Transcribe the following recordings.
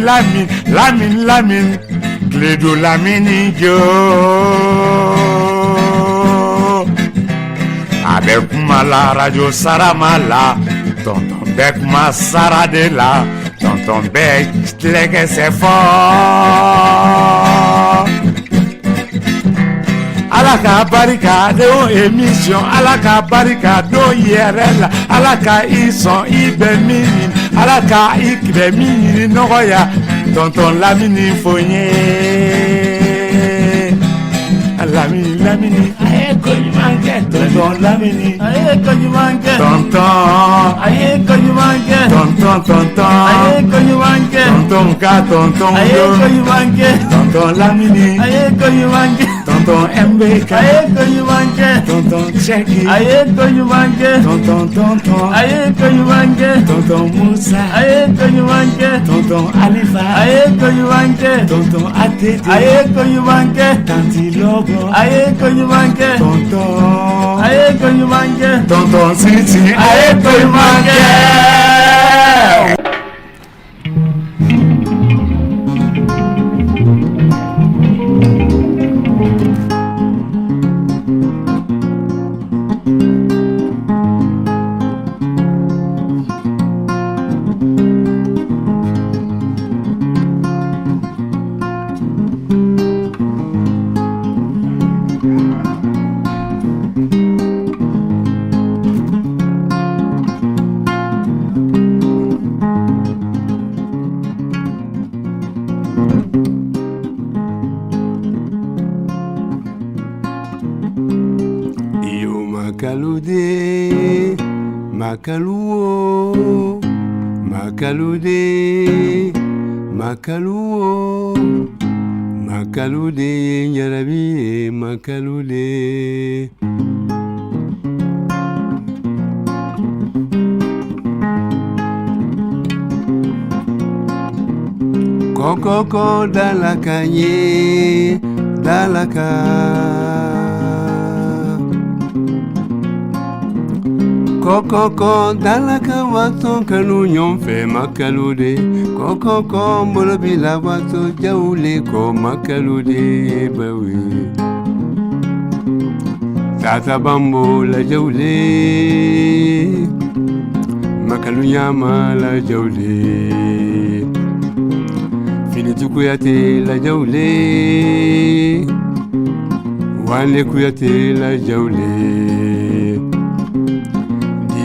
Lamine, Clédo Lamine yo. Avec moi la radio Saramala, tonton bec ma Saradela, tonton bec légué c'est fort. Alaka barika de émission, alaka barika do IRL, alaka ison ibemini, alaka ikbemini noya, tonton Lamine Fogné. Lamine, aye konyumanke, tonton Lamine, aye konyumanke, tonton, aye konyumanke, tonton, aye konyumanke, tonton, aye konyumanke, tonton Lamine, aye konyumanke, tonton MBK, aye konyumanke, tonton Cheki, aye konyumanke, tonton, aye konyumanke, tonton Moussa, aye konyumanke, tonton Alifa, aye konyumanke, tonton Atete, aye konyumanke, tanti Lobo. Aye konyumanke tonton, aye konyumanke tonton Siti, aye konyumanke. Makalude Yarabi Makalude Koko dalaka ye dalaka Koko dalaka wato kanu nyomfe makalude Koko mbolo wato jaule ko makalude bawi Tata bambo la jaule Makalunyama la jaule Finiti kuyate la jaule Wane kuyate la jaule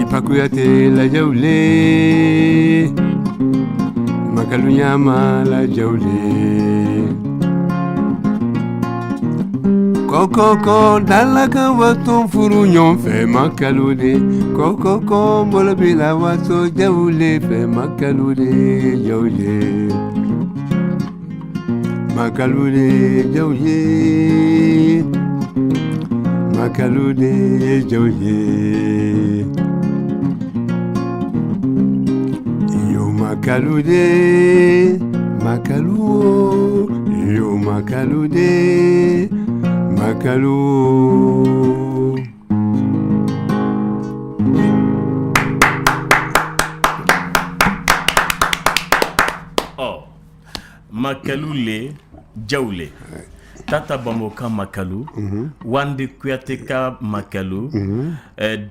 Pakuyate la jaule Makalunyama la jaule Koko dalaka wato furu nyomfe makalude Koko mbolo bila wato jaule fe makalude jaule Makalude jaule Makalude jaule Makalude, Makaluo, yo Makalude, Makaluo. Oh, Makalule, Jaule. Tata Bamoka Makalu, Wande Kuyateka Makalu,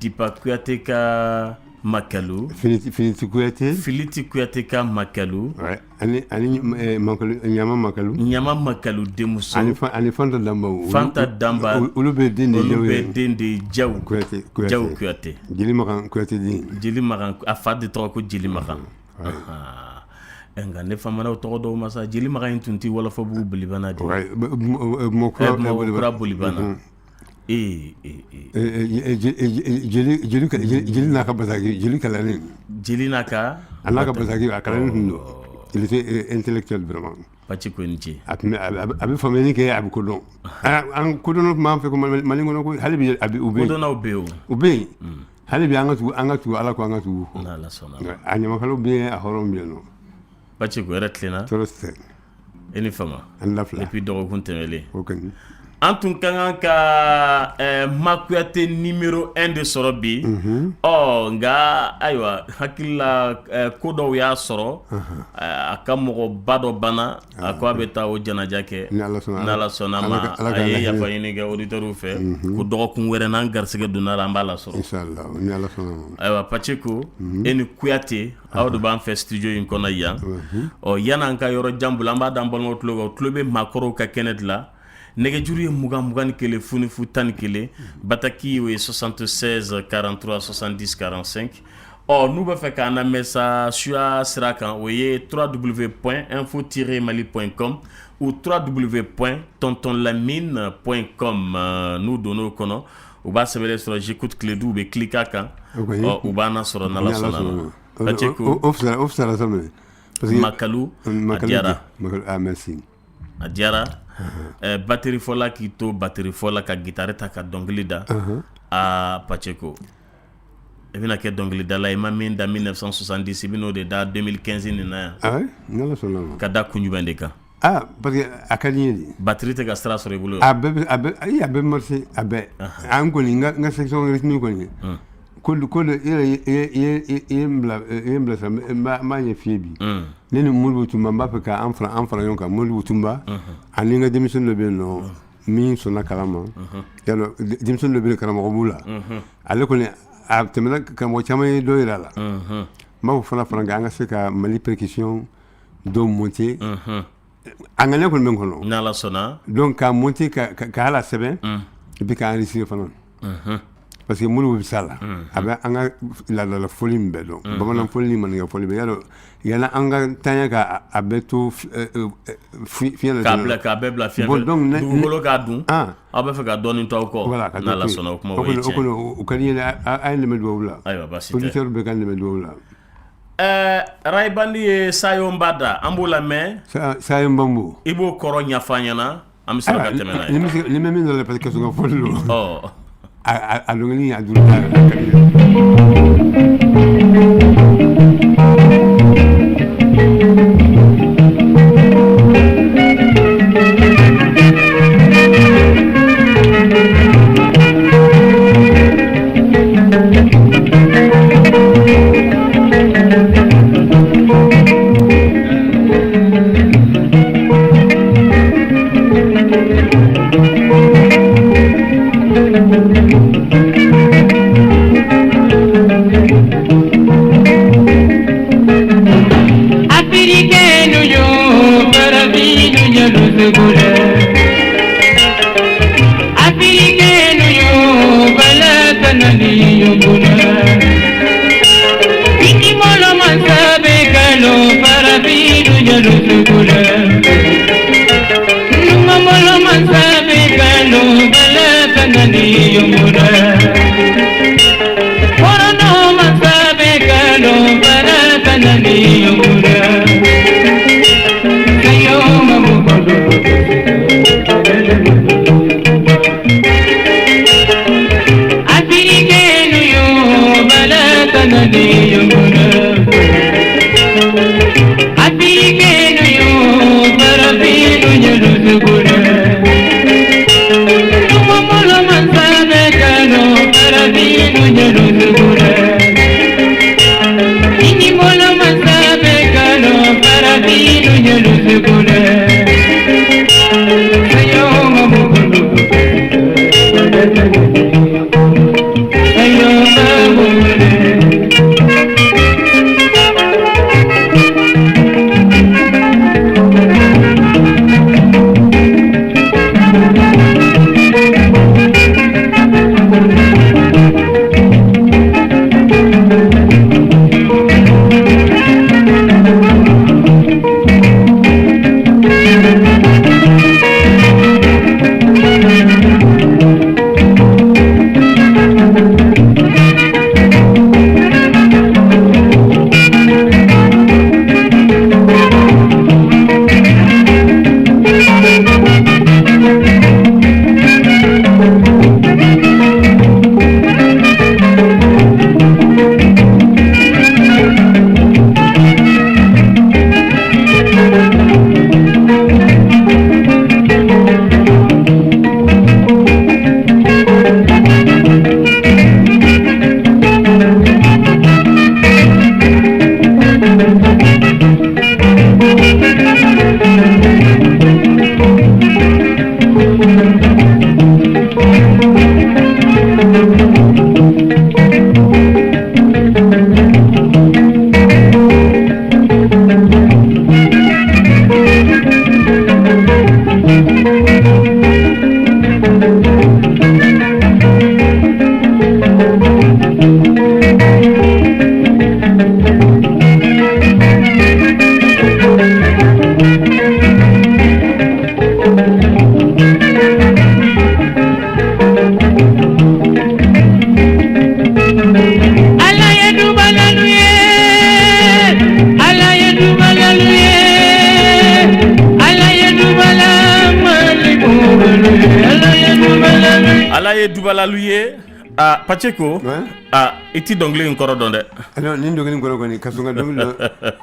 Dipa Kuyateka Makalu. Filiti Kuyateka Makalu. Ouais. Ani Makalu, Nyama Makalu Demuso. Ani Fanta Damba. Fanta Damba. Ulube Dende Jaw Kuyate. Jili Maran Kuyate di. Jili Maran afade troko Jili Maran. Enga ne famana otodo masa Jili Maran tunti wala fabu bulibana di. Ouais. Mokra bulibana. Jeli naka bazagi, jeli kalani. Jeli naka. Anaka bazagi akalani. Il était intellectuel vraiment. Pachi Kwenji. Abi famille ke abi kodon. An kodon ma fe ko malingo no ko halibi abi ube. Kodon na ube. Ube. Halibi angatu ala ko angatu. Na la sona. Anyama kalo bien a horom bien no. Pachi ko retlena. Toroste. Eni fama. An lafla. Et puis do ko ntemele. OK. an tun ka kan ka Makuyate numéro 1 de sɔrɔ bi nka ayiwa hakilila ko dɔw y'a sɔrɔ a ka mɔgɔba dɔ banna a ko a bɛ taa o janaja kɛ n'Ala sɔnna ma a ye yafa ɲini kɛ auditeurs fɛ ko dɔgɔkun wɛrɛ n'an garisɛgɛ donna la an b'a lasɔrɔ Inshallah ni Ala sɔnna ma ayiwa Pacheco e ni Kuyate aw de b'an fɛ studio in kɔnɔ yan yan'an ka yɔrɔ jan bolo an b'a d'an balimaw tulo kan o tulo bɛ maakɔrɔw ka kɛnɛ de la nɛgɛjuru ye 21 funifu 11 bataki o ye 76 43 70 45 n'u b'a fɛ k'an lamɛn sa suya sira kan o ye www.info-mali.com ou www.tontonlamine.com n'u donn'o kɔnɔ u b'a sɛbɛnlen sɔrɔ j'écoute clé du u bɛ cliquer a kan u b'a nasɔrɔ n'Ala sɔnna ma Pacheco o fisara sɔrɔ Makalu a diyara merci a diyara batterie fɔla k'i to batterie fɔla ka guitare ta ka dɔnkili da Pacheco i bɛna kɛ dɔnkilidala i ma min da 1970 i bɛn'o de da 2015 nin na yan n'Ala sɔnna ma ka da kun jumɛn de kan parce que a ka di n ye de batterie tɛ ka sira sɔrɔ i bolo a bɛ marché a bɛɛ an kɔni n ka section rythmique kɔni ko i ye n bila sa n b'a ɲɛf'i bi ne ni Modibo Tumba n b'a fɛ k'an fara ɲɔgɔn kan Modibo Tumba ani n ka denmisɛnnin dɔ bɛ yen nɔ min sɔnna kalan ma yalɔ denmisɛnnin dɔ bɛ yen karamɔgɔ b'u la ale kɔni a tɛmɛna karamɔgɔ caman ye dɔ yira a la n b'a fɔ fana k'an ka se ka Mali percussion dɔw monter angale kɔni bɛ n kɔnɔ n'Ala sɔnna donc k'a monter ka hala sɛbɛn et puis k'a enregistrer fana parce que Modibo bɛ s'a la a bɛ an ka laadala fɔli min bɛɛ dɔn bamanan fɔli ni maninka fɔli bɛɛ yala an ka tanya ka a bɛɛ to fiɲɛ la k'a bɛɛ bila fiɲɛ fɛ dugukolo k'a dun aw bɛ fɛ ka dɔɔnin to aw kɔ n'Ala sɔnna o kuma o ye tiɲɛ o ka di n ye a ye n dɛmɛ dugawu la ayiwa baasi tɛ auditeurs bɛɛ ka n dɛmɛ dugawu la Rayibandi ye Sayonba da an b'o lamɛn Sayonba Mbo i b'o kɔrɔ ɲɛfɔ an ɲɛna an bɛ sɔrɔ ka tɛmɛ n'a ye ni bɛ min dɔ la parce que kasɔrɔ fɔli don a dɔnkili a duru ye dubalalu ye Pacheco i ti dɔnkili in kɔrɔ dɔn dɛ non nin dɔnkili kɔrɔ kɔni kaso ka dɔnkili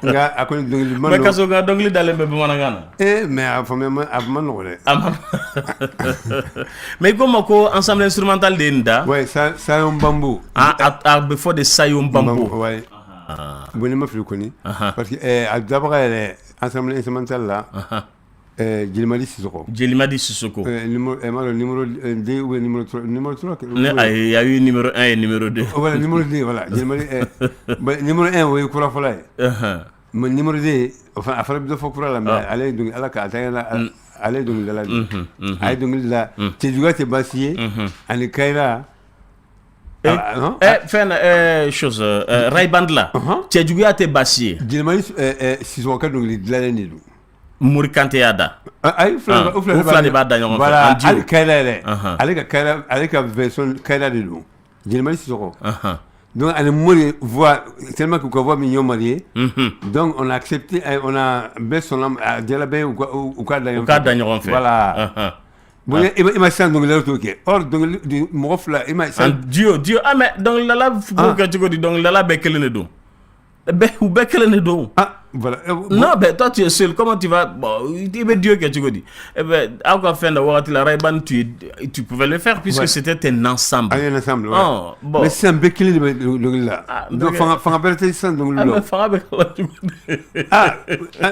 nka a kɔni dɔnkili man mais kaso ka dɔnkili dalen bɛ bamanankan na mais a fɔ a ma nɔgɔ dɛ mais i ko ma ko ensemble instrumental de ye nin da ouais Sayom Bamboo a bɛ fɔ de Sayom Bamboo ouais bon ni ma fili kɔni parce que a dabaga yɛrɛ ensemble instrumental la Jelimadi Sissoko numéro 2 ou numéro 3 il y a eu numéro 1 et numéro 2 voilà numéro 2 voilà Jelimadi numéro 1 o ye kura fɔlɔ ye mais numéro 2 enfin a fana bɛ dɔ fɔ kura la mais ale donc ala ka atayana ale donc dala ay donc la Cɛjuguya tɛ baasi ye ani Kayra fɛn chose Rayband la Cɛjuguya tɛ baasi ye Jelimadi Sissoko ka dɔnkili dilanlen de don Mori Kanté y'a da ayi u fila de b'a da ɲɔgɔn fɛ voilà ali Kayra yɛrɛ ale ka version Kayra de don Jelimadi Sissoko donc ani Mori voix tellement que voix min y'o marié donc on a accepté on a bɛɛ sɔnna jala bɛɛ u ka da ɲɔgɔn fɛ voilà bon i ma sisan dɔnkilidala t'o kɛ or dɔnkili mɔgɔ fila i ma sisan duo mais dɔnkilidala b'o kɛ cogo di dɔnkilidala bɛɛ kelen de don u bɛɛ kelen de don voilà non mais toi tu es seul comment tu vas il be Dieu que tu dis aw ka fɛn da wagati la Rayband tu pouvais le faire puisque c'était un ensemble un ensemble bon mais sisan bɛɛ kelen de bɛ dɔnkili la donc fanga bɛrɛ tɛ sisan dɔnkili la fanga bɛ kala cogo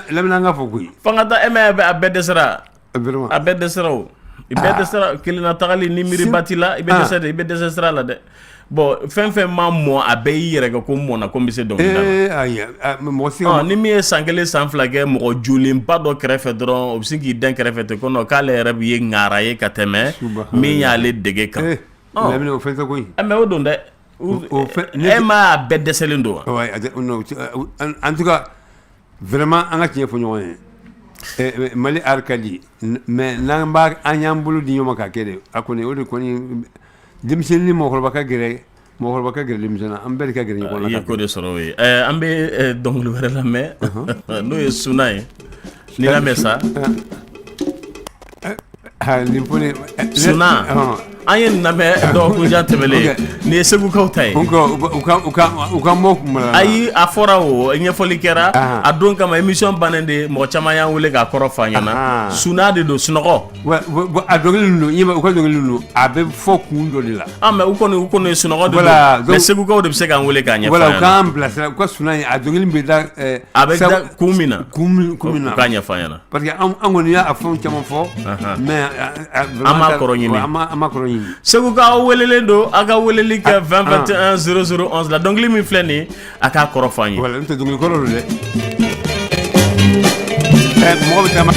di lamina an ka fɔ koyi fanga ta mais a bɛɛ dɛsɛra vraiment a bɛɛ dɛsɛra o i bɛɛ dɛsɛra kelen na tagali ni miiri bati la i bɛ dɛsɛ sira la dɛ bon fɛn ma mɔ a bɛɛ y'i yɛrɛ kɛ ko mɔna ko n bɛ se dɔnkili la ni min ye san kelen san fila kɛ mɔgɔ jolenba dɔ kɛrɛfɛ dɔrɔn o bɛ se k'i den kɛrɛfɛ ten ko non k'ale yɛrɛ bɛ ye ŋara ye ka tɛmɛ min y'ale dege kan Lamine o fɛn tɛ koyi mais o don dɛ e ma a bɛɛ dɛsɛlen don wa en tout cas vraiment an ka tiɲɛ fɔ ɲɔgɔn ye Mali art ka di mais n'an b'a an y'an bolo di ɲɔgɔn ma k'a kɛ de a kɔni o de kɔni denmisɛnnin ni mɔgɔkɔrɔba ka gɛrɛ denmisɛnnin na an bɛɛ de ka gɛrɛ ɲɔgɔn na. I ye ko de sɔrɔ o ye an bɛ dɔnkili wɛrɛ lamɛn n'o ye Suna ye n'i lamɛn sa. Suna an ye nin lamɛn dɔgɔkun jan tɛmɛlen nin ye Segukaw ta ye. u ka mɔgɔw kun bala. ayi a fɔra o ɲɛfɔli kɛra a don kama émission bannen de mɔgɔ caman y'an wele k'a kɔrɔ f'a ɲɛna Suna de don sunɔgɔ. a dɔnkili ninnu u ka dɔnkili ninnu a bɛ fɔ kun dɔ de la. mais u kɔni ye sunɔgɔ de don mais Segukaw de bɛ se k'an wele k'a ɲɛfɔ. voilà u k'an bilasira u ka Suna ye a dɔnkili bɛ da. a bɛ da kun min na. kun min na u k'a ɲɛfɔ an ɲɛna. parce que an kɔni y'a fɛnw caman fɔ. mais an m'a kɔrɔ ɲini. an m'a kɔrɔ ɲini. Segukaw welelen don a ka weleli kɛ 20 21 0011 la dɔnkili min filɛ nin ye a k'a kɔrɔ fɔ an ye. voilà n tɛ dɔnkili kɔrɔ don dɛ. mɔgɔ bɛ taama.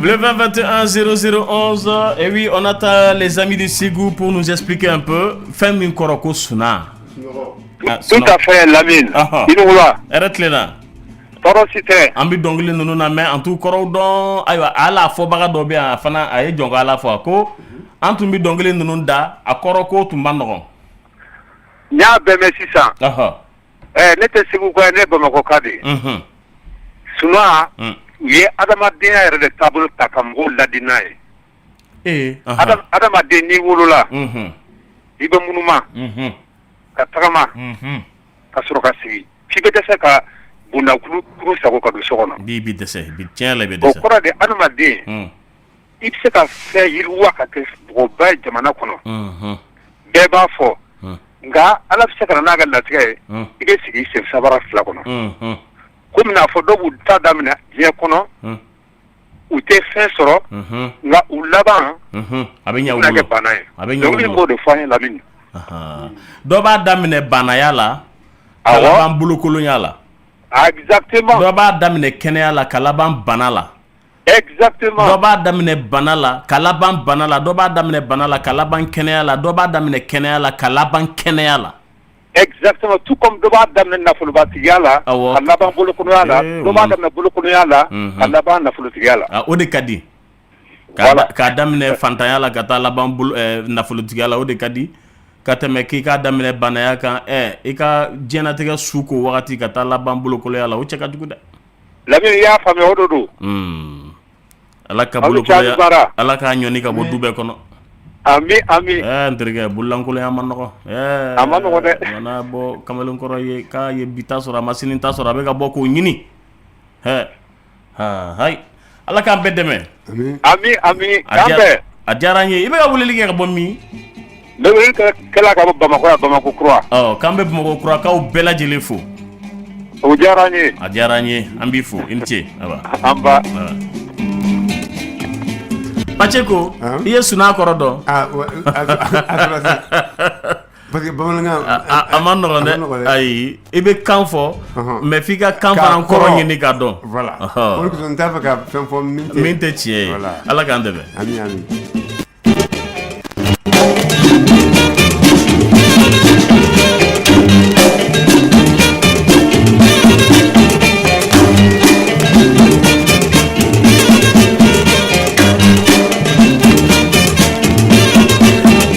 Le 20 0011. Et oui, on attend les amis de Ségou pour nous expliquer un peu. Femme Koroko Suna. Tout à fait, Lamine. Inoula. Arrête-le là. Toro cité. Ambi dongli nunu na mais en tout koro don aywa ala fo baga do be afana ay jonga ala fo ko antu mi dongli nunu da akoro ko tumba no. Nya be me 600. Nete Ségou ko ne Bamako kadi. Suna ye adamaden yɛrɛ de taabolo ta ka mɔgɔw ladina ye. Adamaden n'i wolola i bɛ munuma ka tagama ka sɔrɔ ka sigi f'i bɛ dɛsɛ ka bundakuru sago ka don so kɔnɔ. Bi dɛsɛ bi tiɲɛ la bɛ dɛsɛ. O kɔrɔ de adamaden i bɛ se ka fɛn yiriwa ka kɛ mɔgɔba ye jamana kɔnɔ. Bɛɛ b'a fɔ nka Ala bɛ se ka na n'a ka latigɛ ye i bɛ sigi sen sabara fila kɔnɔ. Komi n'a fɔ dɔw b'u ta daminɛ diɲɛ kɔnɔ u tɛ fɛn sɔrɔ nka u laban a bɛ ɲɛ u kɛ bana ye. Donc min b'o de fɔ an ye Lamine. Dɔ b'a daminɛ banaya la ka laban bolokolonya la. Exactement. Dɔ b'a daminɛ kɛnɛya la ka laban bana la. Exactement. Dɔ b'a daminɛ bana la ka laban bana la, dɔ b'a daminɛ bana la ka laban kɛnɛya la, dɔ b'a daminɛ kɛnɛya la ka laban kɛnɛya la. Exactement, tout comme dɔ b'a daminɛ nafolotigiya la ka laban bolokolonya la, dɔ b'a daminɛ bolokolonya la ka laban nafolotigiya la. O de ka di. K'a daminɛ fantanya la ka taa laban nafolotigiya la, o de ka di. Ka tɛmɛ k'i k'a daminɛ banaya kan i ka diɲɛnatigɛ su ko wagati ka taa laban bolokolonya la, o cɛ ka jugu dɛ. Lamine i y'a faamuya o de don. Ala ka bolokolonya, Ala k'a ɲɔni ka bɔ du bɛɛ kɔnɔ. Ami. N terikɛ bololankolonya ma nɔgɔ. A ma nɔgɔ dɛ. Mana bɔ kamalenkɔrɔ ye k'a ye bi ta sɔrɔ a ma sini ta sɔrɔ a bɛ ka bɔ k'o ɲini. Hayi Ala k'an bɛɛ dɛmɛ. Ami k'an bɛɛ. A diyara n ye. I bɛ ka weleli kɛ ka bɔ min? Ne wele kɛla ka bɔ Bamakɔ yan, Bamako kura. K'an bɛ Bamakɔ kura k'aw bɛɛ lajɛlen fo. O diyara n ye. A diyara n ye. An b'i fo. I ni ce. An ba. Pacheko, i ye Suna kɔrɔ dɔn? Parce que bamanankan a ma nɔgɔn dɛ. Ayi, i bɛ kan fɔ mais f'i ka kan fana kɔrɔ ɲini k'a dɔn. Voilà. O de kosɔn n t'a fɛ ka fɛn fɔ min tɛ tiɲɛ ye. Ala k'an dɛmɛ. Ami.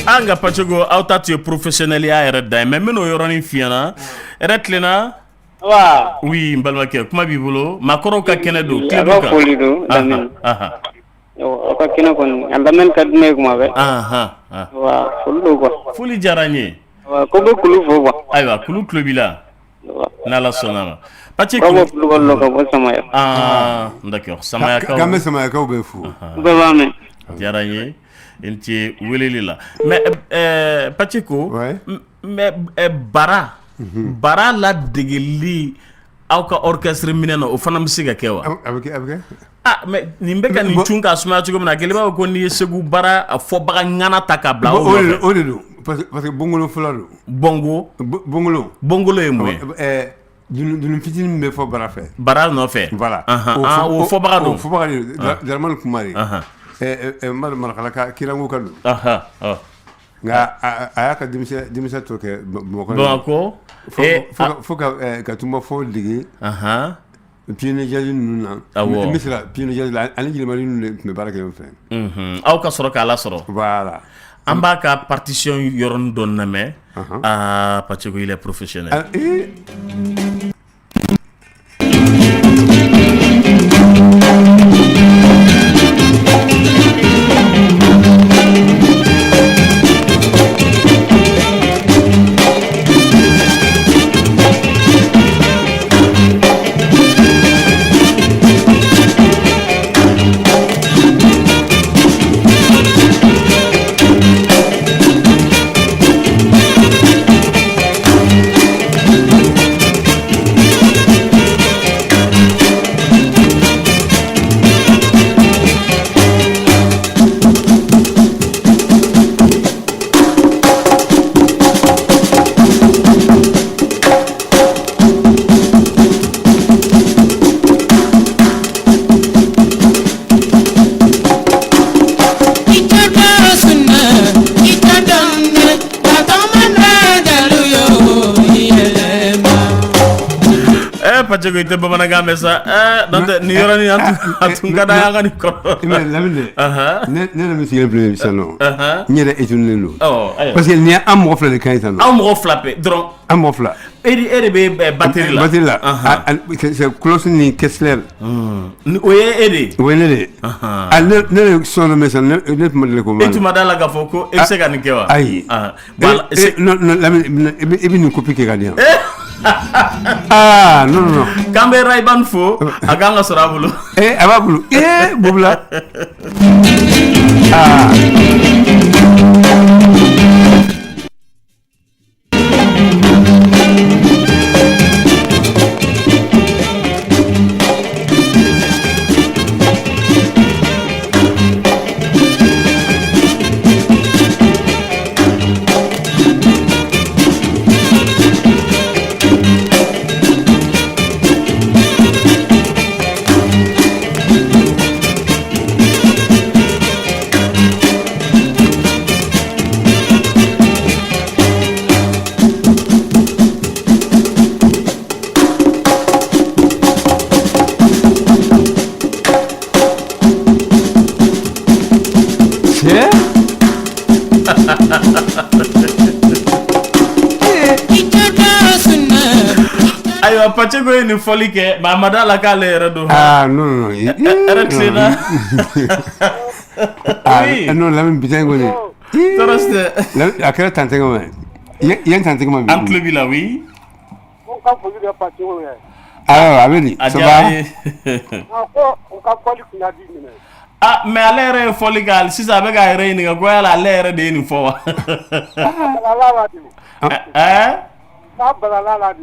An ka Pacheko aw ta tun ye professionnel-ya yɛrɛ da ye mais n bɛn'o yɔrɔnin f'i ɲɛna. Hɛrɛ tilenna? Oui n balimakɛ kuma b'i bolo maakɔrɔw ka kɛnɛ don tile b'u kan. Foli don Lamine. Aw ka kɛnɛ kɔni a lamɛnni ka di ne ye kuma bɛɛ. Foli don quoi. Foli diyara n ye. Ko bɛ kulu fo quoi. Ayiwa kulu tulo b'i la. N'Ala sɔnna ma. Pacheko. K'aw bɛ kulubali la ka bɔ Samaya. D'accord Samayakaw. K'an bɛ Samayakaw bɛɛ fo. Bɛɛ b'a mɛn. Diyara n ye. I ni ce weleli la mais Pacheko. Mais bara ladegeli aw ka orchestre minɛ na o fana bɛ se ka kɛ wa? A bɛ kɛ. Mais nin bɛ ka nin cun k'a sumaya cogo min na kelen b'a fɔ ko n'i ye Segu bara fɔbaga ŋana ta k'a bila aw nɔfɛ. O de don parce que bongolo fɔlɔ don. Bongolo ye mun ye? Dunun fitinin min bɛ fɔ bara fɛ. Bara nɔfɛ. Voilà. O fɔbaga don. O fɔbaga don. Daramani Kumari. Madu Marakala ka kirango ka don. Nka a y'a ka denmisɛn tɔ kɛ Bamakɔ. Fo ka tun bɛ fɔ dege. Pionnier jazz ninnu na. Awɔ. Misira pionnier jazz la ani Jilimani ninnu de tun bɛ baara kɛ ɲɔgɔn fɛ. Aw ka sɔrɔ k'a lasɔrɔ. Voilà. An b'a ka partition yɔrɔnin dɔ lamɛn. Pacheko il est professionnel. Pacheco ite bamanankan mɛn sa n'o tɛ nin yɔrɔnin a tun ka d'an ye an ka nin kɔrɔ. I m'a ye Lamine dɛ. Ne yɛrɛ min sigilen filɛ sisan nɔ. N yɛrɛ étonné don. Parce que nin ye an mɔgɔ fila de ka ɲi sisan nɔ. An mɔgɔ fila bɛɛ dɔrɔn. An mɔgɔ fila. E de bɛ batterie la. Batterie la. C'est Close ni Kessler. O ye e de. O ye ne de. Ne de sɔn dɔ mɛn sisan ne tun ma deli k'o mɛn. E tun ma d'a la k'a fɔ ko e bɛ se ka nin kɛ wa. Ayi. Non Lamine i bɛ nin copie kɛ ka di yan. Non. K'an bɛ Rayban fo a kan ka sɔrɔ a bolo. A b'a bolo. Bobula. Ayiwa Pacheco ye nin fɔli kɛ mais a ma d'a la k'ale yɛrɛ don. Non. Yɛrɛ tilenna. Non Lamine bitɛn kɔni. Tɔɔrɔ si tɛ. A kɛra tantɛgɛ ma ye. Yan tantɛgɛ ma bi. An tulo b'i la oui. Ko ka foli kɛ Pacheco ye. A bɛ di. A diyara ye. Ko o ka fɔli kun ka di minɛ. Mais ale yɛrɛ ye fɔli kɛ hali sisan a bɛ k'a yɛrɛ ɲininka ko yala ale yɛrɛ de ye nin fɔ wa.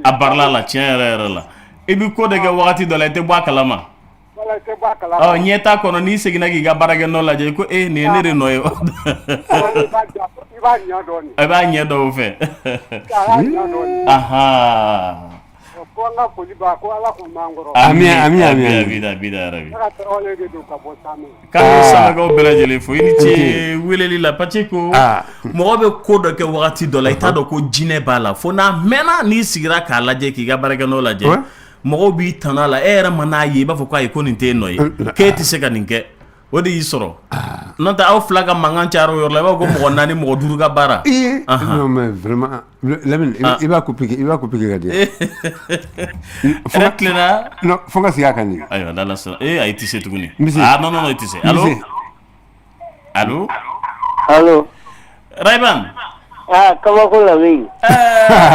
A barila la tiɲɛ yɛrɛ la. I bɛ ko de kɛ wagati dɔ la i tɛ bɔ a kalama. Ɲɛ t'a kɔnɔ n'i seginna k'i ka baarakɛ nɔ lajɛ ko nin ye ne de nɔ ye. I b'a ɲɛ dɔn o fɛ. Ko an ka foli b'a ko Ala k'u m'an kɔrɔ. Ami. K'an samakaw bɛɛ lajɛlen fo i ni ce weleli la Pacheco. Mɔgɔ bɛ ko dɔ kɛ wagati dɔ la i t'a dɔn ko jinɛ b'a la fo n'a mɛnna n'i sigira k'a lajɛ k'i ka baarakɛ nɔ lajɛ mɔgɔw b'i tanu a la e yɛrɛ ma n'a ye i b'a fɔ ko ayi ko nin tɛ nɔ ye k'e tɛ se ka nin kɛ o de y'i sɔrɔ n'o tɛ aw fila ka mankan cayara o yɔrɔ la i b'a fɔ ko mɔgɔ 4 mɔgɔ 5 ka baara. Non mais vraiment Lamine i b'a coupé ka di yan. Yɛrɛ tilenna. Non fo ka segin a kan de. Ayiwa n'Ala sɔnna ayi tɛ se tuguni. Non i tɛ se. Allo. Rayban. Kabako Lamine.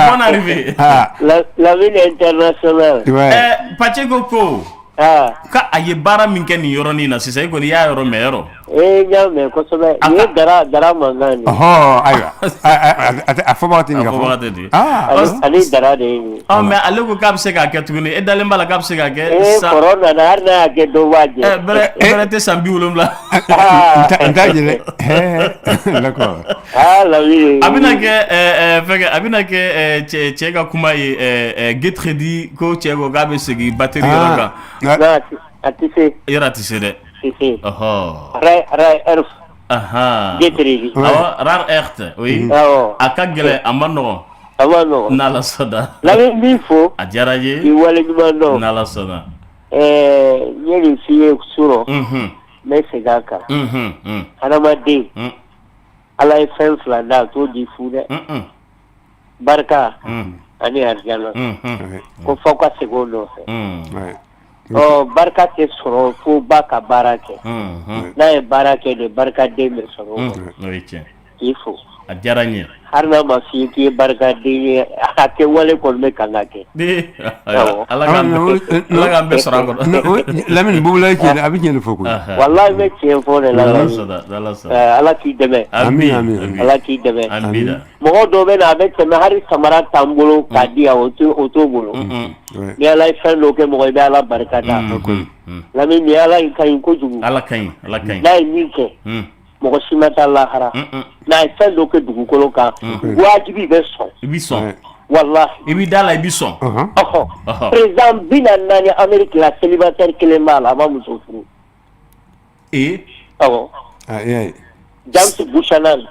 Bonne arrivée. Lamine international. Pacheco ko. Ka a ye baara min kɛ nin yɔrɔnin na sisan i kɔni y'a yɔrɔ mɛn yɔrɔ. N y'a mɛn kosɛbɛ. Nin ye dara mankan de. Ayiwa a fɔbaga tɛ nin ka fɔ. Ale dara de ye nin. Mais ale ko k'a bɛ se k'a kɛ tuguni e dalen b'a la k'a bɛ se k'a kɛ. Kɔrɔ nana hali n'a y'a kɛ dɔ b'a jɛ. Bɛrɛ tɛ san 70. N t'a jɛ dɛ. D'accord. Lamine. A bɛna kɛ cɛ ka kuma ye Getredi ko cɛ ko k'a bɛ segin batterie yɔrɔ kan. A tɛ se. Yɔrɔ a tɛ se dɛ. Ray Earth. Getredi. Rar Earth. Oui. A ka gɛlɛn a ma nɔgɔn. N'Ala sɔnna. Lamine min fɔ. A diyara n ye. K'i wale ɲuman dɔn. N'Ala sɔnna. N ye nin f'i ye surɔ. N bɛ segin a kan. Hadamaden. Ala ye fɛn 2 da a t'o di fu dɛ. Barika ani arijana. Ko fɔ ka segin o nɔfɛ. Barika tɛ sɔrɔ fo ba ka baara kɛ. N'a ye baara kɛ de barikaden bɛ sɔrɔ o kɔnɔ. K'i fo. A diyara n ye. Hali n'a ma f'i k'i ye barikaden ye a kɛ wale kɔni bɛ kan ka kɛ. Ala k'an bɛɛ sɔrɔ a kɔnɔ. Lamine Bubula ye tiɲɛ a bɛ tiɲɛ de fɔ koyi. Walahi n bɛ tiɲɛ fɔ de la. Ala k'i dɛmɛ. Ami. Ala k'i dɛmɛ. Mɔgɔ dɔw bɛ na a bɛ tɛmɛ hali samara t'an bolo k'a di yan o t'o bolo. Ni Ala ye fɛn dɔw kɛ mɔgɔ i bɛ Ala barika da. Lamine ni Ala in ka ɲi kojugu. Ala ka ɲi. N'a ye min kɛ. Mɔgɔ si ma taa lahara. N'a ye fɛn dɔw kɛ dugukolo kan wajibi i bɛ sɔn. I bɛ sɔn. Walahi. I b'i da la i bɛ sɔn. Président 44 Amérique la célibataire kelen b'a la a ma muso furu. Awɔ. James Buchanan.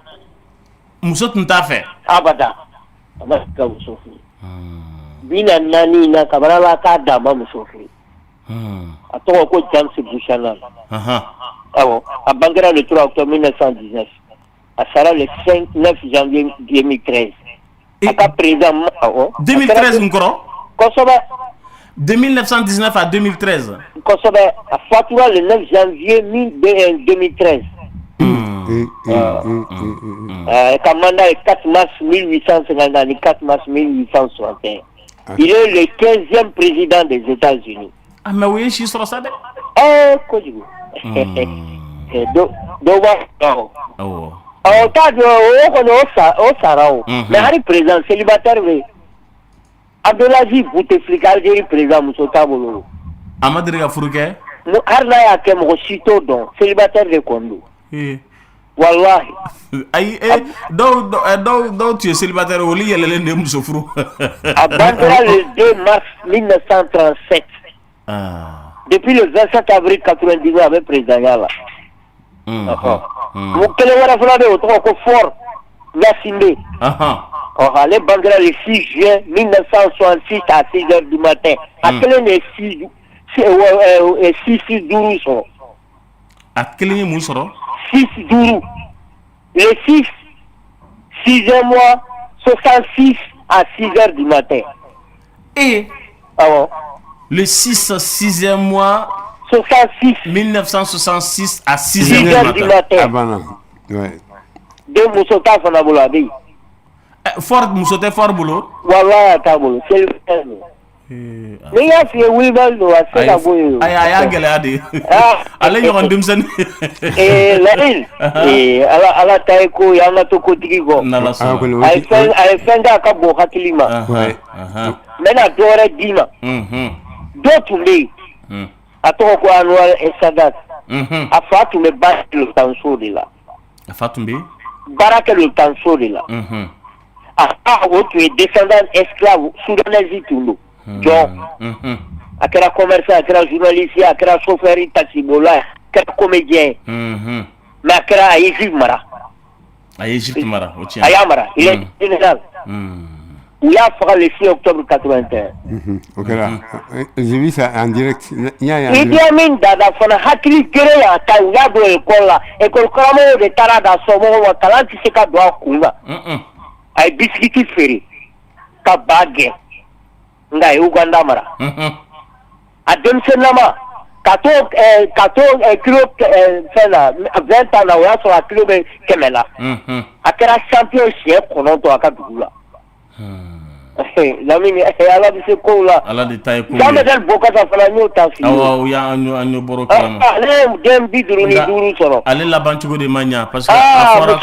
Muso tun t'a fɛ. Abada. A ma se ka muso furu. bina nani na kabara la ka dama muso furu a tɔgɔ ko James Buchanan a bangera le 3 octobre 1919 a sara le 9 janvier 2013 a ka président 2013 nkɔrɔ kosɛbɛ de 1919 à 2013 kosɛbɛ a fatura le 9 janvier 2013 ka mandat est 4 mars 1850 et 4 mars 1861 il est le 15e président des États-Unis. Ah mais oui, je suis sur ça. Kojugu. Do ba. Oh. Ta do o ko no sarao. Mais hari président célibataire we. Abdelaziz Bouteflika Algérie président Moussa Bolo. Amadriga Fourouké. No harna ya ke mo sito don célibataire de Kondo. Wallahi. Aïe, donc tu es célibataire au lit, elle est de Moussofrou. À Bandra le 2 mars 1937. Depuis le 27 avril 1999 avec président Yala. Vous pouvez voir au fort, Yassine. Allez, Bandra le 6 juin 1966 à 6h du matin. À quel est 6 Dourou sont? À quel est Moussoro? 6 Dourou. Le 6e mois, 66 à 6h du matin. Et le 6e mois, 66 1966 à 6h du matin. De Moussota Fanaboulabi. Fort Moussoté Fort Boulot. Voilà, Tabolo. C'est le thème. Mais il y a fait Wilbel de la Sénaboyo. Aïe, galade. Allez, il y aura un dumsen. Et la île. Et à la Taïko, il y a un toko tigo. Aïe, fait un cabo Hakilima. Maintenant, Dora Dima. D'autres les. A Toko Annual et Sadat. A Fatou me bat le tanso de là. A Fatou me Baraka le tanso de là. Ah, tu es descendant esclave soudanais tout. John, à quel commerçant, à quel journaliste, à quel chauffeur, taxi, à quel comédien, mais à quel Égypte Mara. À Égypte Mara, à Yamara, il est général. Il y a fait le 6 octobre 81. Ok, là. J'ai vu ça en direct. Il y a mis Dada Fana Hakili Kere à Taouado école là, école Kramo de Tarada Somo, Talanti Seka doit Kunga. Ay biscuit ferry, ka bague. Ngai Uganda mara. A Demsenama, kato kilo fena 20 ans na wa so a kilo be kemela. A kera champion chien kono to aka dugula. La mini ala bi se ko la. Ala de tay ko. Jamais del boka sa fala nyo tafi. Awa ya anyo boro kama. Ale dem bidru ni duru soro. Ale la bantugo de mania parce que a fora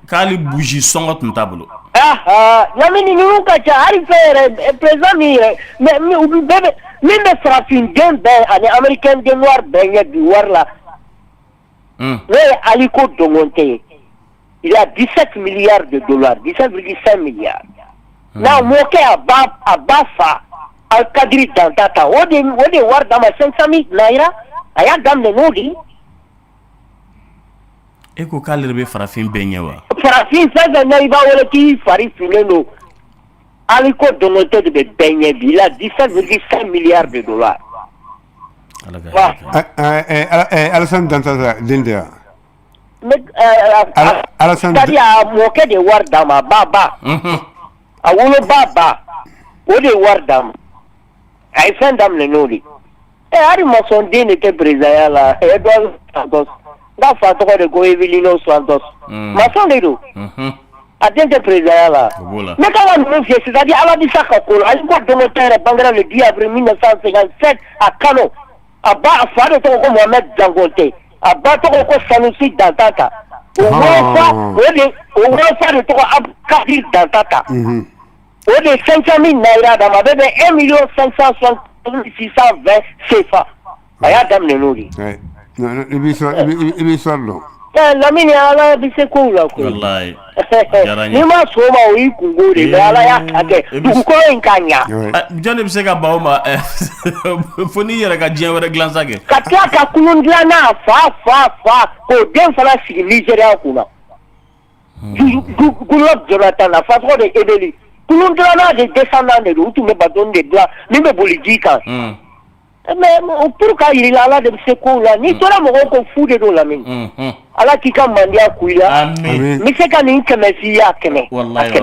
kali bougie songot ntablo. La mini nunca cha ari fere président mi mais bébé même frafin dem ben ani américain de noir ben ya du war la. Mais aliko domonte. Il y a 17 milliards de dollars, 17,5 milliards. Now, moke a bafa al kadri dantata. Ode war dama 500,000 naira. Aya dam ne nodi. Eko kalirbe farafin benyewa. Farafin faza na iba wala ki fari fileno. Aliko donote de benye bi. Il a 17,5 milliards de dollars. Alassane Dantata, Dindea. C'est-à-dire moquer de war dama baba. A wolo baba. O de war dama. Ay fin dam le nodi. Ari mo son din était président là. Edouard Santos. Da fa to de go Evelino Santos. Ma son de do. A din de président là. Mais quand on nous fait, c'est-à-dire ala di saka ko. Ali ko de notaire Bangra le 10 avril 1957 à Kano. A ba fa de to ko Mohamed Dangote. A bato ko Sanusi Dantata. O de to Abdul Dantata. O de 500,000 naira da ma bébé 1,560,620 CFA. Aya dam le nori. Non, il est soir là. La mini ala bi se ko la ko. Wallahi. Ni ma so ma o ikungo de ala ya ake. Du ko enkanya. Jone bi se ka baoma foni yere ka dien wara glansa ke. Katia ka kulundla na fa ko den fala sigi Nigeria kuna. Gulop Jonathan la fa ko de Ebeli. kulun dilanna de descendant de u tun bɛ bateau de dilan min bɛ boli ji kan mais pour ka yirila Ala de bɛ se kow la n'i tora mɔgɔw ko fu de don Lamini Ala k'i ka mandiya k'u la n bɛ se ka nin 100 f'i ye a 100 wallahi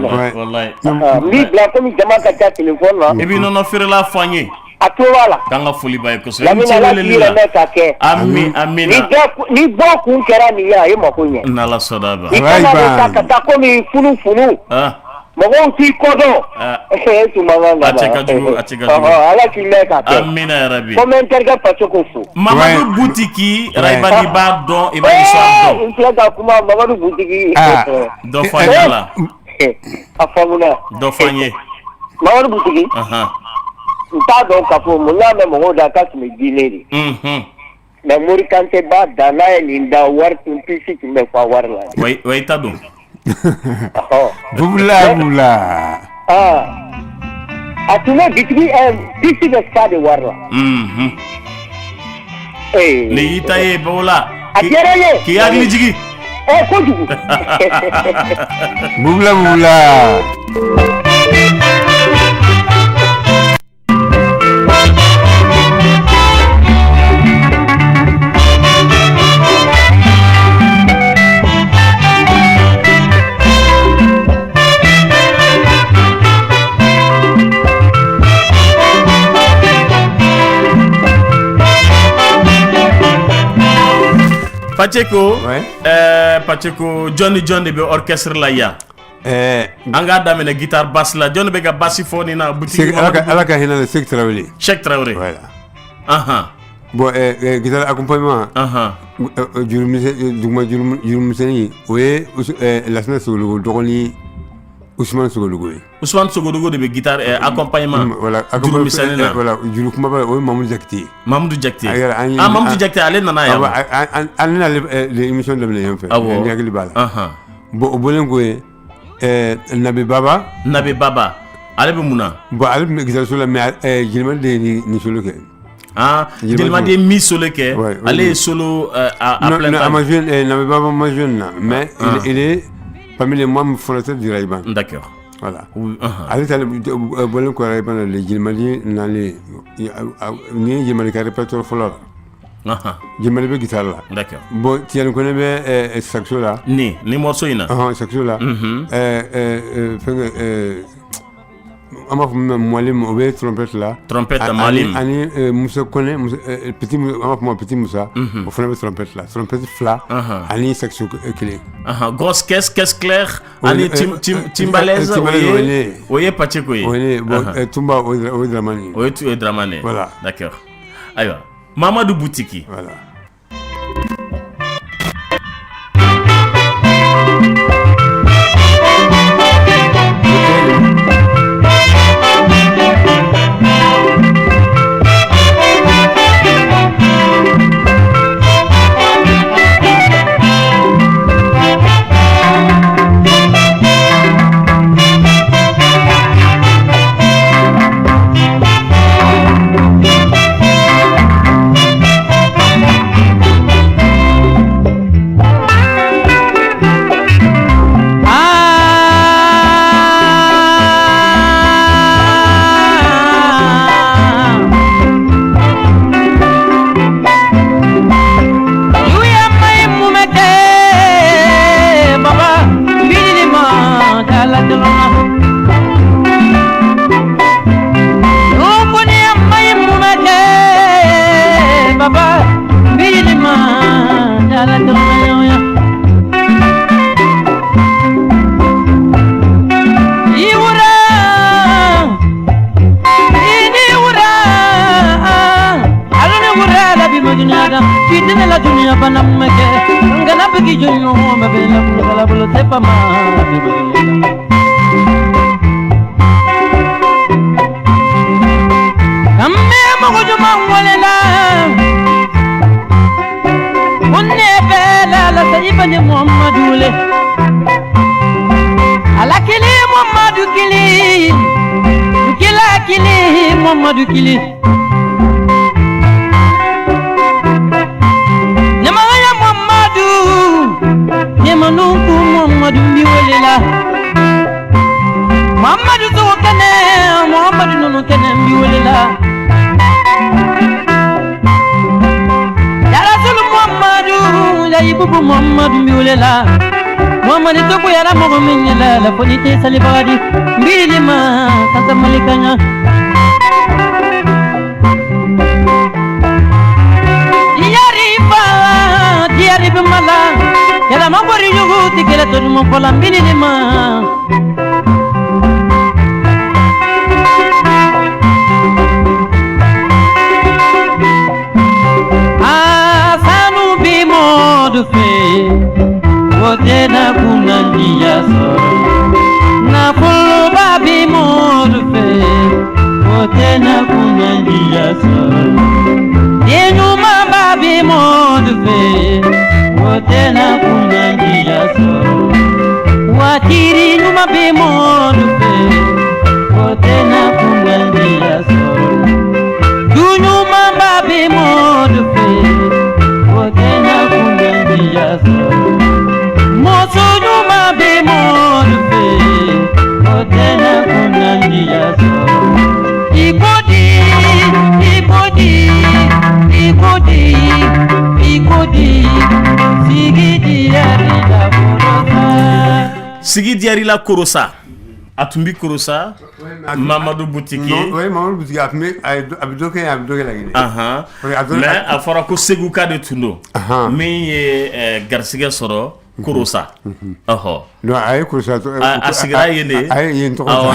n b'i bila komi jama ka ca téléphone na i b'i nɔnɔ feerela fɔ an ye a tulo b'a la k'an ka foli b'a ye kosɛbɛ Lamini Ala k'i yɛrɛmɛ ka kɛ ni bɔ kun kɛra nin ye a ye mako ɲɛ n'Ala sɔnna ma i kana de ta ka taa komi funu mɔgɔw t'i kɔdɔn tun man kan a cɛ ka jugu Ala k'i mɛn ka kɛ amina yarabi ko n bɛ n terikɛ Paceko fo Mamadu Butiki Rayban i b'a dɔn i b'a histoire dɔn n filɛ ka kuma Mamadu Butiki dɔ fɔ an ye la a faamuna dɔ fɔ an ye Mamadu Butiki n t'a dɔn k'a fɔ mun y'a mɛn mɔgɔw da k'a tun bɛ diinɛ de mais Mori Kante b'a da n'a ye nin da wari tun pisi tun bɛ fɔ a wari la wa i ta dɔn bula a tun bɛ bitigi pisi bɛ fa de wari la nin y'i ta ye Bawola a diyara n ye k'i hakili jigi kojugu bula Paceko Johnny de bɛ orchestre la yan an k'a daminɛ guitare basse la Johnny bɛ ka basse fɔ nin na boutique Ala ka hinɛ Cheikh Traoré bon guitare accompagnement jurumisɛnnin o ye Lasana Sogologo dɔgɔnin Ousmane Sogologo ye Ousmane Sogologo de bɛ guitare accompagnement jurumisɛnnin na voilà juru kumaba o ye Mamadou Diakité Mamadou Diakité ale nana yan ale n'ale émission daminɛ yan fɛ ni hakili b'a la bon o bɔlen ko ye Nabe Baba ale bɛ mun na bon ale bɛ guitare solo la mais Jelimadi de ye nin solo kɛ Jelimadi ye min solo kɛ ale ye solo à plein temps Nabe Baba ma jeune na mais il est parmi les membres fondateurs du Rayban. D'accord. Voilà. Ale tale bolen ko Rayban le Jelimadi nale ni Jelimadi ka répertoire fɔlɔ la Jelimadi bɛ guitare la. D'accord. Bon Tidiane Koné bɛ saxo la. Ni morceau in na. Saxo la. Fɛnkɛ an b'a fɔ min ma Mwalim o bɛ trompette la. Trompette Mwalim. Ani Musa Koné petit an b'a fɔ ma petit Musa o fana bɛ trompette la. Trompette fila ani saxo kelen. Grosse caisse claire ani timbalaise o ye Paceko ye. O ye bon Tumba o ye Dramane. O ye Dramane. Voilà. D'accord. Ayiwa Mamadou Butiki. Voilà. Muhammadu Muhammad nunu kenen bi wulila Ya Rasul Muhammadu ya ibubu Muhammadu bi wulila Muhammad to ko yara mo min la la polite salibadi bilima kanta malikanya Diari bimala yala mabori yugo tikela to mo pola bilima Wotena kunandia soro na polo babi modufe Wotena kunandia soro Yenuma babi modufe Wotena kunandia soro Watiri numa bi modufe Wotena kunandia soro Dunyuma babi modufe Wotena kunandia soro Mosudu mabe modufe Otena kunandia so Ikodi Sigi diari la korosa Atumbi korosa Mamadou Boutiki Oui, Mamadou Boutiki Abdoké la Guinée Mais a fora ko Seguka de Tundo Mais Garciga Soro Korosa No ay Korosa a sigira yene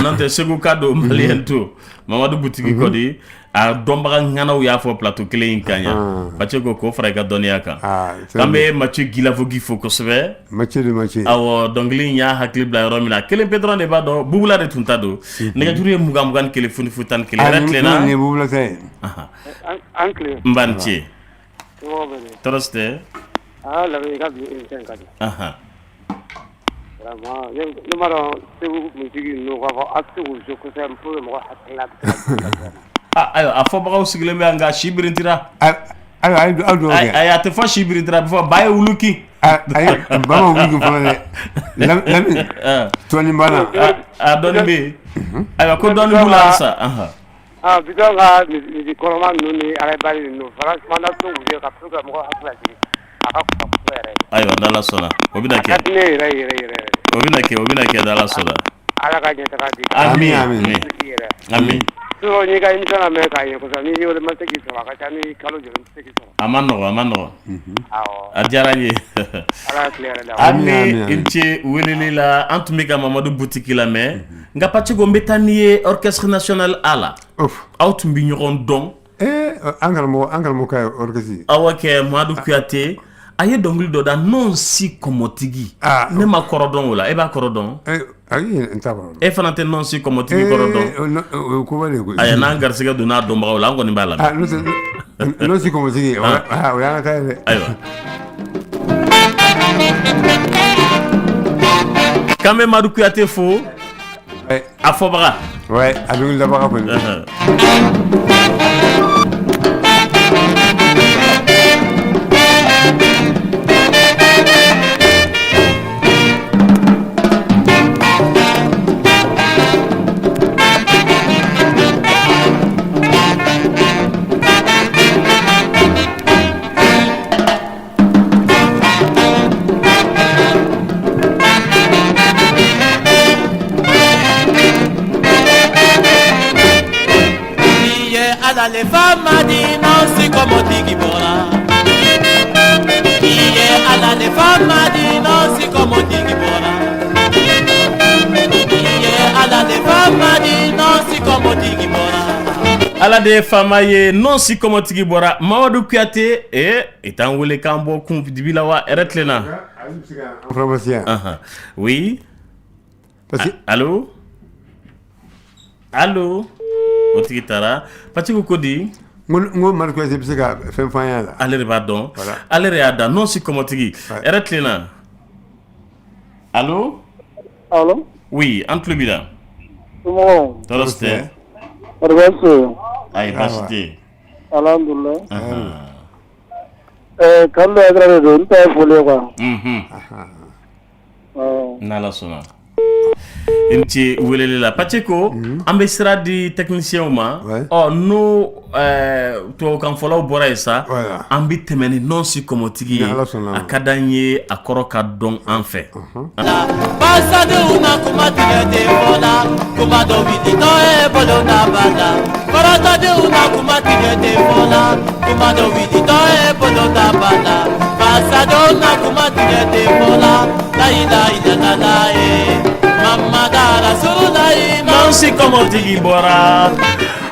nante Seguka do Maliento Mamadou Boutiki kodi a dombaga nganaw ya fo plateau clé inkanya parce que ko fara ga donia kan kambe Mathieu Gilavogi fo ko sebe Mathieu awo dongli nya hakli bla romina kele pedro de bado bubula de tuntado ne juri mugan kele funi futan kele retlena ne bubula tay Uncle mbanti troste la ga bi en kadi vraiment le maro c'est vous musique no va asu je ko c'est un peu mo hatla ayo afo bagaw sigle me anga shibirintira ay ate fa shibirintira before baye wuluki ay bama wuluki fo le lami toni mbana doni be ay ko doni bula sa bidonga ni koroma nuni ay bari no franchement na to je ka program ko hakla ji aka ko fere ayo ndala sona obinake obinake ndala sona ala ka je ta ka di amin so ni ga imisa na me ka ye ko sa ni yo le masaki so ka cha ni kalo je masaki so amano adjaranye ala clear la amin inche welelila antumika Mamadou Boutiki la me nga pati go mbetanie orchestre national ala autumbi ñoron don angal mo kay orchestre awake Mamadou Kouyaté aye dongli do da non si komotigi ne ma korodon wala e ba korodon ayi entaba e fanate non si komotigi korodon ko wale ko aya na garsiga do na do mbaw la ngoni bala non si komotigi wala tay aywa Kamé Mamadou Kouyaté fo afobara ouais adul da baka ko Les femmes disent non, c'est comme on dit qui bora. Les femmes disent non, c'est comme on dit qui bora. Les femmes disent non, c'est comme on dit qui bora. Ala de fama ye non si comme tigi bora Mamadou Kouyaté etan wele kambo kump dibila wa eretlena oui allô otigi tara patiko kodi ngo Mamadou Kouyaté bisika fem fanya la ale pardon ale ada non si comme tigi eretlena allô oui entre bila bon toroste Orgaso ay pasite alhamdulillah kallo agra do nta fole kwa nala sona inti welele la Pacheco ambe sira di technicien ma no to kan folaw bora esa ambi temeni non si komotigi akadanye akoro ka don en fait Pasade una kumatire de bola kumado vidito e bolona bala Pasade una kumatire de bola kumado vidito e bolona bala Pasade una kumatire de bola la ila la Mama dara sulai non si komotigi bora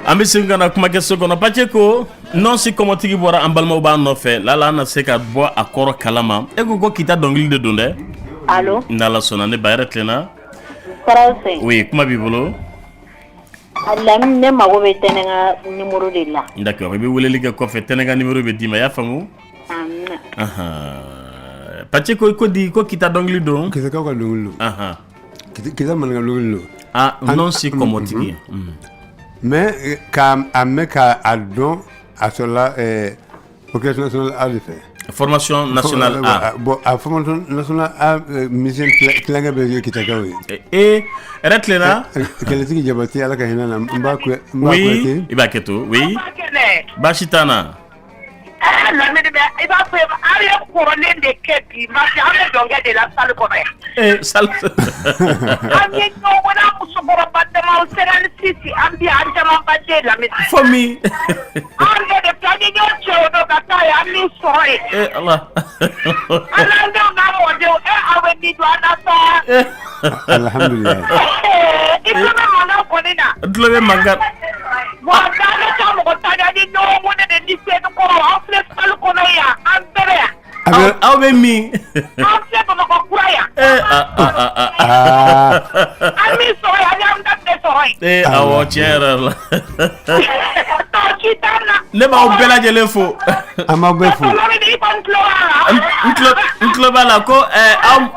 ambi singana kuma keso kono Pacheco non si komotigi bora ambalma ba no fe la na se ka bo akoro kalama e go kita dongli de donde Allô? Nala sona ne bayra tlena. Français. Oui, comment bibolo? Allah ne mago be tenenga numéro de la. D'accord, be wole liga ko fe tenenga numéro be dima ya famu. Pacheco ko di ko kita dongli do. Kita ka dongli. Kita man dongli. Ah, non si komotigi. Mais quand ameka adon à cela population nationale a fait. Formation nationale A. Bon, à formation nationale A, mission klanga be kitakawi. Retlena. Quelle est-ce que jabati ala ka hinana mbakwe oui, ibaketo, oui. Bashitana. La mede be iba fe ari ko lende kepi ma fi ame donge de la salle ko be. Salle. Ami no wona musuboro batte ma seral city ambi arjama batte la mede. For me. Ande de plani no chodo kata ya mi sore. Allah. Allah ndo na mo de awe ni do anasa. Alhamdulillah. Ifa me mana ko ni na. Dlobe magat. Wa dalo ta mo ko tada ni no mo de ni se ko afle salle ko na ya ambere. Aw be mi. Afle ko ko kuraya. Ami sore ali am da de sore. Awo tiere la. Kitana. Ne ba obela jele fo. Ama be fo. Nklo bala ko am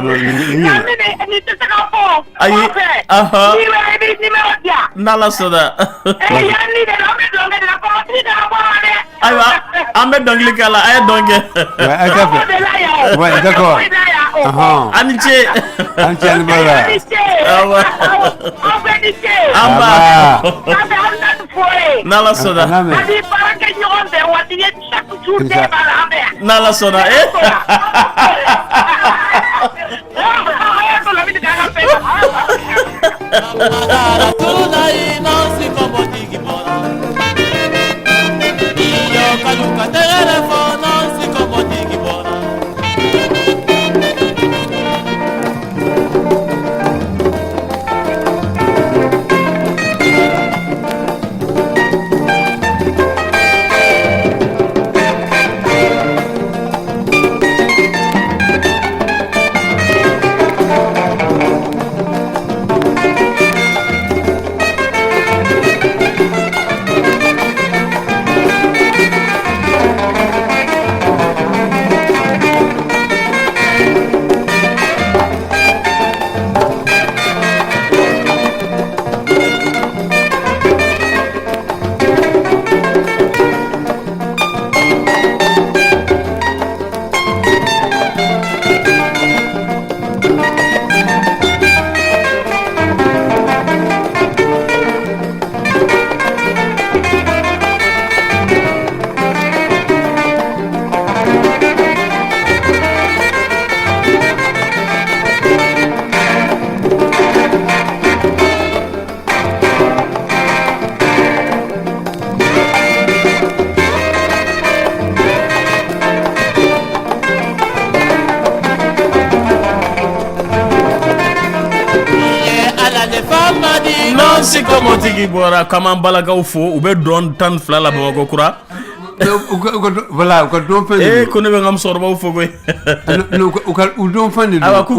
no ni nala soda. Aywa, ambe dongli kala ay donge. Ouais, d'accord. Aniche. Aniche albara. Amba. Nala soda. Nala soda. si komo tigi bora kama balaga ufo ube don tan flala bamako kura voilà ko don fe ko ne ngam sorba ufo ko u don fande awa ku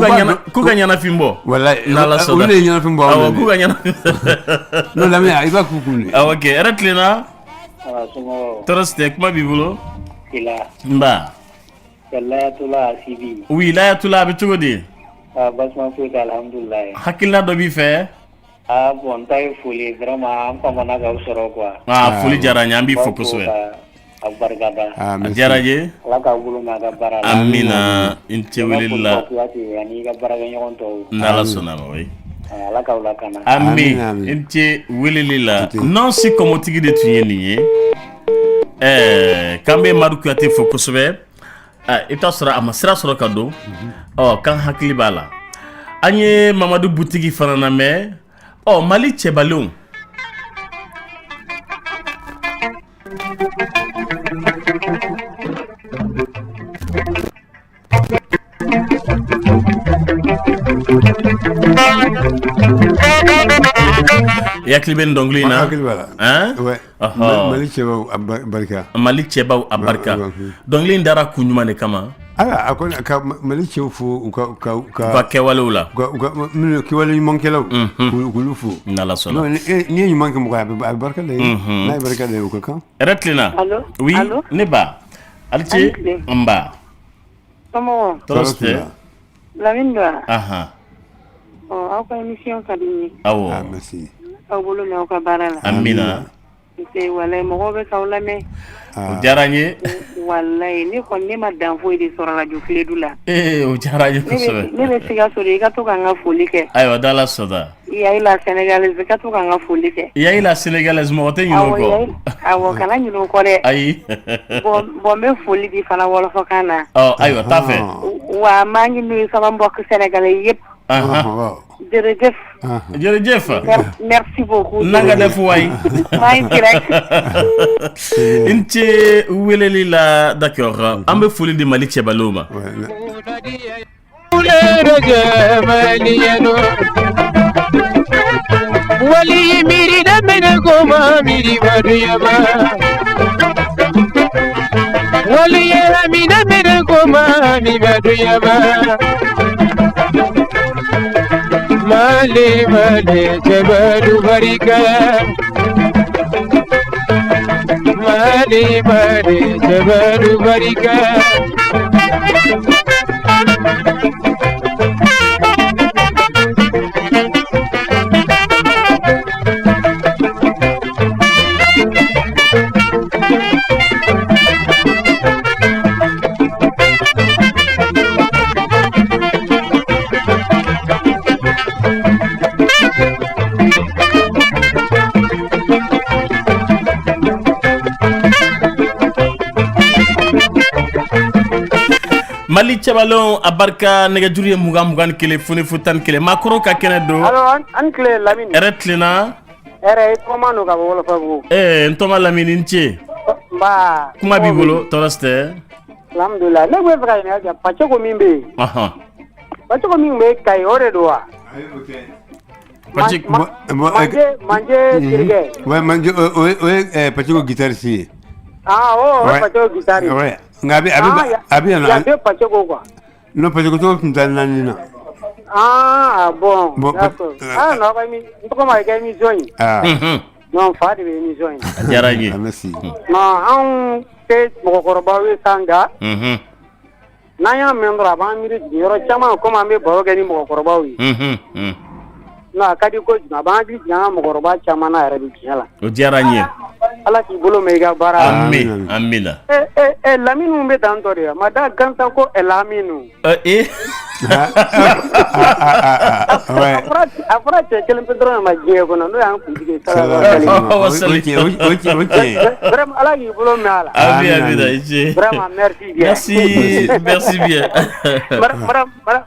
ga nyana fimbo voilà u ne nyana fimbo awa ku ga nyana no la me iba ku ku awa ke ratlina awa sumo troste kuma bibulo ila mba Salatullah sibi oui la tula bi tugodi basma fu alhamdulillah hakilla do bi fe bon tay fuli vraiment am ko mona ga usoro quoi fuli jara nyambi focus we abarkada jaraje ala ka bolo ma ka bara amina inte welilla ani ka bara ɲɔgɔn tɔw n'ala sɔnna ma oui ala ka wula kana ami inte welilla non si komotigi de tun ye nin ye kan bɛ Madu Kuyate fo kosɛbɛ i t'a sɔrɔ a ma sira sɔrɔ ka don kan hakili b'a la an ye Mamadu Butigi fana lamɛn Mali cɛbalenw yakili bɛ nin dɔnkili in na Mali cɛbaw a barika dɔnkili in dara kun ɲuman de kama a ko ka Mali cɛw fo ka kɛwalew la minnu kɛwale ɲumankɛlaw k'olu fo n'ala sɔnna n'i ye ɲuman kɛ mɔgɔ a bɛ barika da ye n'a ye barika da ye o ka kan yɛrɛ tilenna oui ne ba ali ce n ba tɔɔrɔ si tɛ Lamine do aw ka émission ka di n ye awɔ merci aw bolo mɛn aw ka baara la amina walayi mɔgɔw bɛ k'aw lamɛn o diyara n ye walayi ne kɔni ne ma dan foyi de sɔrɔ radio Filedu la o diyara n ye kosɛbɛ ne bɛ Sikaso de i ka to ka n ka foli kɛ ayiwa d'Ala sɔnna Yayila Sénégalaise i ka to ka n ka foli kɛ Yayila Sénégalaise mɔgɔ tɛ ɲinɛ o kɔ awɔ kana ɲinɛ o kɔ dɛ ayi bon n bɛ foli di fana wɔlɔfɔkan na ayiwa taa fɛ wa maa ngi nuyu sama mbokk sénégalais yëpp jërëjëf jërëjëf merci beaucoup nanga def waay maa ngi rek n ci weleli la d'accord an bɛ foli di Mali cɛbalenw ma wali miri da mene goma miri baduyama wali yera mina mene goma mi baduyama male male jabadu barika male male jabadu barika Mali cɛbalenw a barika nɛgɛjuru ye 20 kelen foni fo 11 Makoro ka kɛnɛ don an tile Lamine ɛrɛ tilenna ɛrɛ tɔma no ka bɔ Wɔlɔfabugu n tɔma Lamine n ce nba kuma b'i bolo tɔɔrɔ si tɛ alhamdulillah ne bɛ fɛ ka ɲininka kɛ Paceko min bɛ yen Paceko min bɛ Kayi o de don wa manje Tirikɛ manje o ye Paceko guitariste ye o ye Paceko guitariste nka a bɛ yan yan tɛ Paceko quoi non Paceko tɔgɔ tun tɛ naani na bon d'accord non ka n tɔgɔ ma kɛ émission in non fa de bɛ émission in a diyara n ye merci non anw tɛ mɔgɔkɔrɔbaw ye sa nka n'an y'a mɛn dɔrɔn a b'an miiri yɔrɔ caman komi an bɛ baro kɛ ni mɔgɔkɔrɔbaw ye non a ka di kojugu a b'an hakili jigin an ka mɔgɔkɔrɔba caman na yɛrɛ de tiɲɛ la o diyara n ye ala k'i bolo mɛn i ka baara la amina Lamine bɛ tan tɔ de ma da gansan ko Lamine a fɔra cɛ kelen pe dɔrɔn ma diɲɛ kɔnɔ n'o y'an kuntigi vraiment ala k'i bolo mɛn a la vraiment merci bien merci bien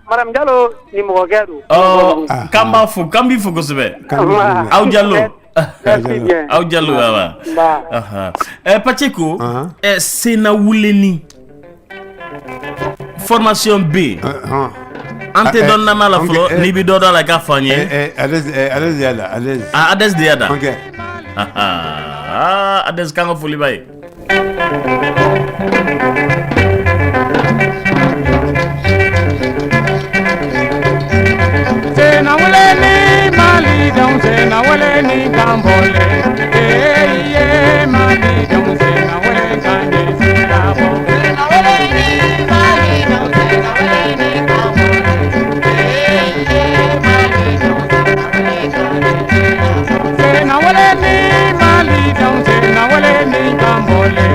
Madame Diallo ni mɔgɔkɛ don k'an b'a fo k'an b'i fo kosɛbɛ aw Diallo aw Diallo wa Paceko sena wuleni formation B an tɛ dɔn nama la fɔlɔ n'i bɛ dɔ dɔ la i k'a fɔ an ye Adès de y'a da Adès k'an ka foli b'a ye sena wuleni Mali dɔn sena wuleni Gambole ye Mali dɔn sena wuleni Kande Sirabo sena wuleni Mali dɔn sena wuleni Gambole ye Mali dɔn sena wuleni Kande Sirabo sena wuleni Mali dɔn sena wuleni Gambole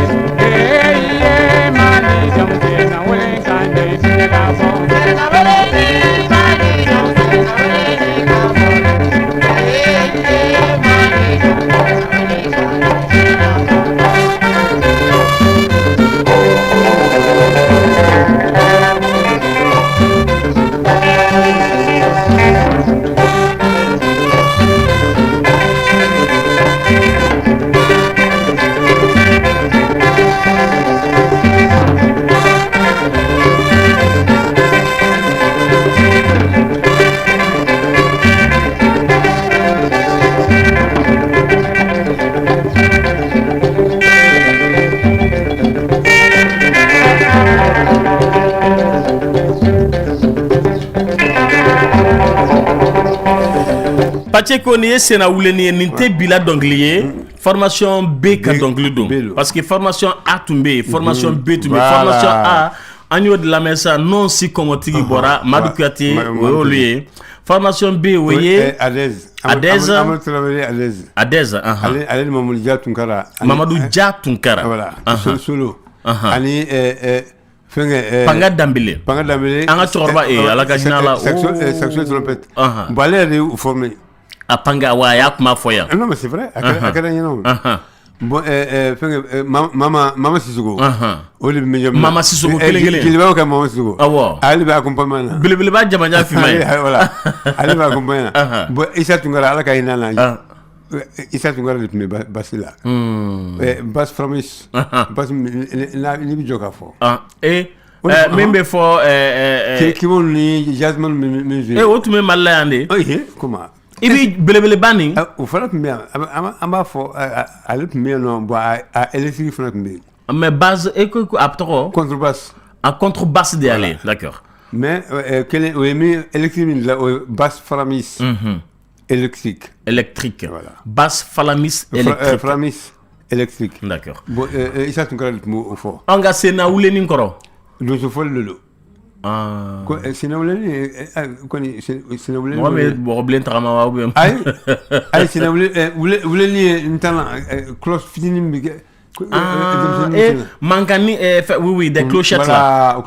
Pacheco ni sena wuleni ni te bila dongli formation B ka dongli don parce que formation A tumbe formation B tumbe formation A agneau de la mesa non si komotigi bora Madou Kouyaté lui formation B voyez Adez Mamadou Dia Tunkara voilà solo ani Panga Dambélé anga chorba ala ka jinala section trompette balé ou formé a Panga wa ya kuma foya non mais c'est vrai akada non bon mama Sissoko oli meilleur mama Sissoko kelengele qu'il va ka mama Sissoko ali ba accompagnement bilbil ba jamanya fi may voilà ali ba accompagnement bon Issa Tungara ala ka inana Issa Tungara le premier basila bas promise bas ni bi joka fo et même fo qui vont ni Jasmine musique et autre même malayande comment ibi belebele bani o fana tun amba fo ale tun bɛ non bon a électrique fana tun bɛ mais base et que aptoro contrebasse à contrebasse de aller d'accord mais quel o mi électrique la basse falamis électrique voilà basse falamis électrique falamis électrique d'accord bon isa tun kala au fort anga sena wuleni nkoro do so fol lolo sinawuleni koni sinawuleni moi mais bon blen trama wa bien ay sinawuleni ntana cloche fitini bi et mankani oui des clochettes là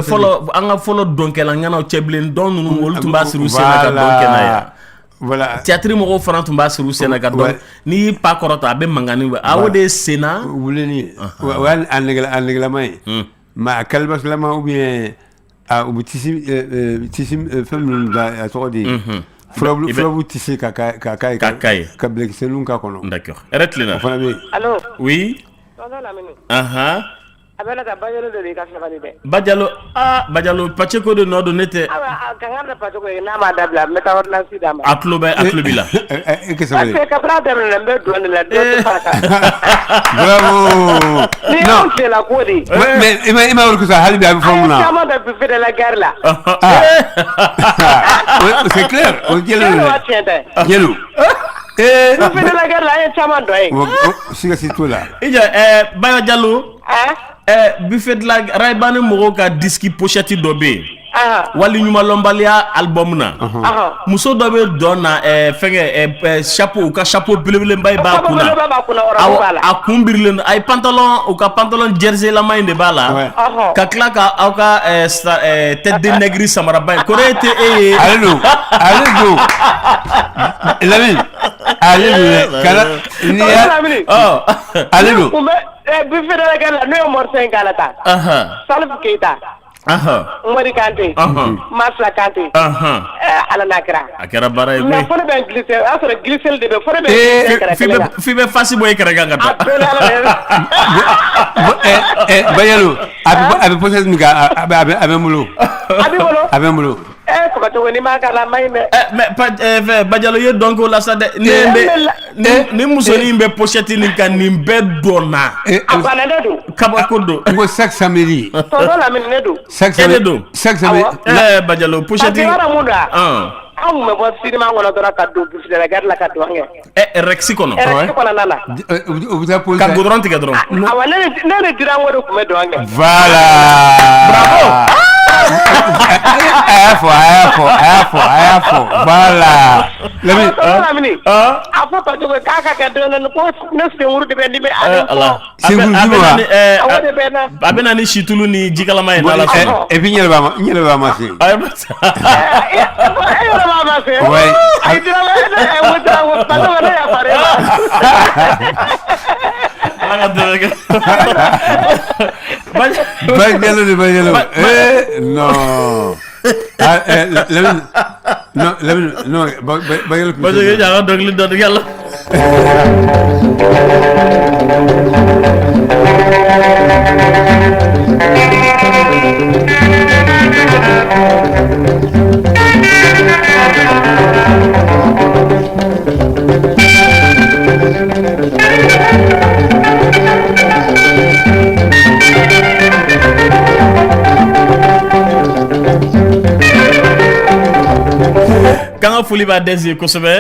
follow donc la ngana cheblen don nous wol tumba siru Sénégal donc na ya voilà théâtre mo fran tumba siru Sénégal donc ni pa korota be mangani awode sena wuleni wa anegla mai ma kalbas lama ou bien ou tissim femme da sordi Flabu tissé kakai kablek selun ka kono d'accord arrête-le allô oui abela ka bajalo de ka sabali de bajalo Pacheco de nodo nete ka ngam na Pacheco na ma dabla meta warna sidama atlobila que ça veut dire ka brada na mbe do la do paka bravo non c'est la codi mais ima wor ko sa halibi abi formula chama de fi de la guerre là c'est clair on dit le yellow fi de la guerre là et chama doy siga si to là Bayo Diallo buffet de la raibane mogo ka diski pochette dobe wali nyuma lombalia album na muso dobe donna fenge chapeau ka chapeau bleu mbay ba kuna akumbirlen ay pantalon ou ka pantalon jersey la main de bala ka klaka au ka tête de négri samara bay korete allô allô kala ni allô buffet de la guerre no mor 5 alata Salif Keita Mori Kanté Masla Kanté ala nakra akara baray mais fo be glisser asore glisser de be fo be fi be fasi boy kara gangata bayalo abi process mi ga abi mulo ko ka to ni ma kala may me mais bajalo ye donc la sa de ni musoni mbe pochette ni kan ni mbe dona abana dedu kabakodo ngo sac samedi to do la min nedu sac samedi bajalo pochette me bo sidi ma ngona dora kaddu fi de la gar la kaddu nge rexi kono nana obuta pose ka godron tika dron awana ne dira ngodo ko me do nge voilà bravo voilà lamini afa pa jogo kaka ka do na ko nesde wurde be ndi be Allah abena ni shitulu ni jikala may na la et puis ñele ba ma si ouais ay dira wa pa do na ya pare Bajalo non non Bajalo jangan dogli dog yalla Kanga foli b'a dɛsɛ kosɛbɛ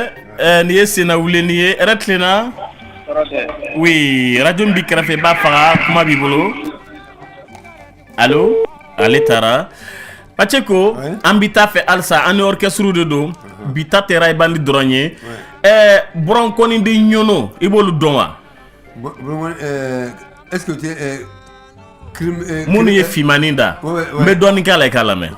nin ye senna wuli nin ye hɛrɛ tilenna oui radio bi kɛrɛfɛ b'a faga kuma b'i bolo allo ale taara Pacheko an bi taa fɛ halisa an ni orchestre de don bi ta tɛ Raibandi dɔrɔn ye Burankɔni de Ɲono i b'olu dɔn wa est-ce que tu minnu ye Fimani da n bɛ dɔɔnin k'a la i k'a lamɛn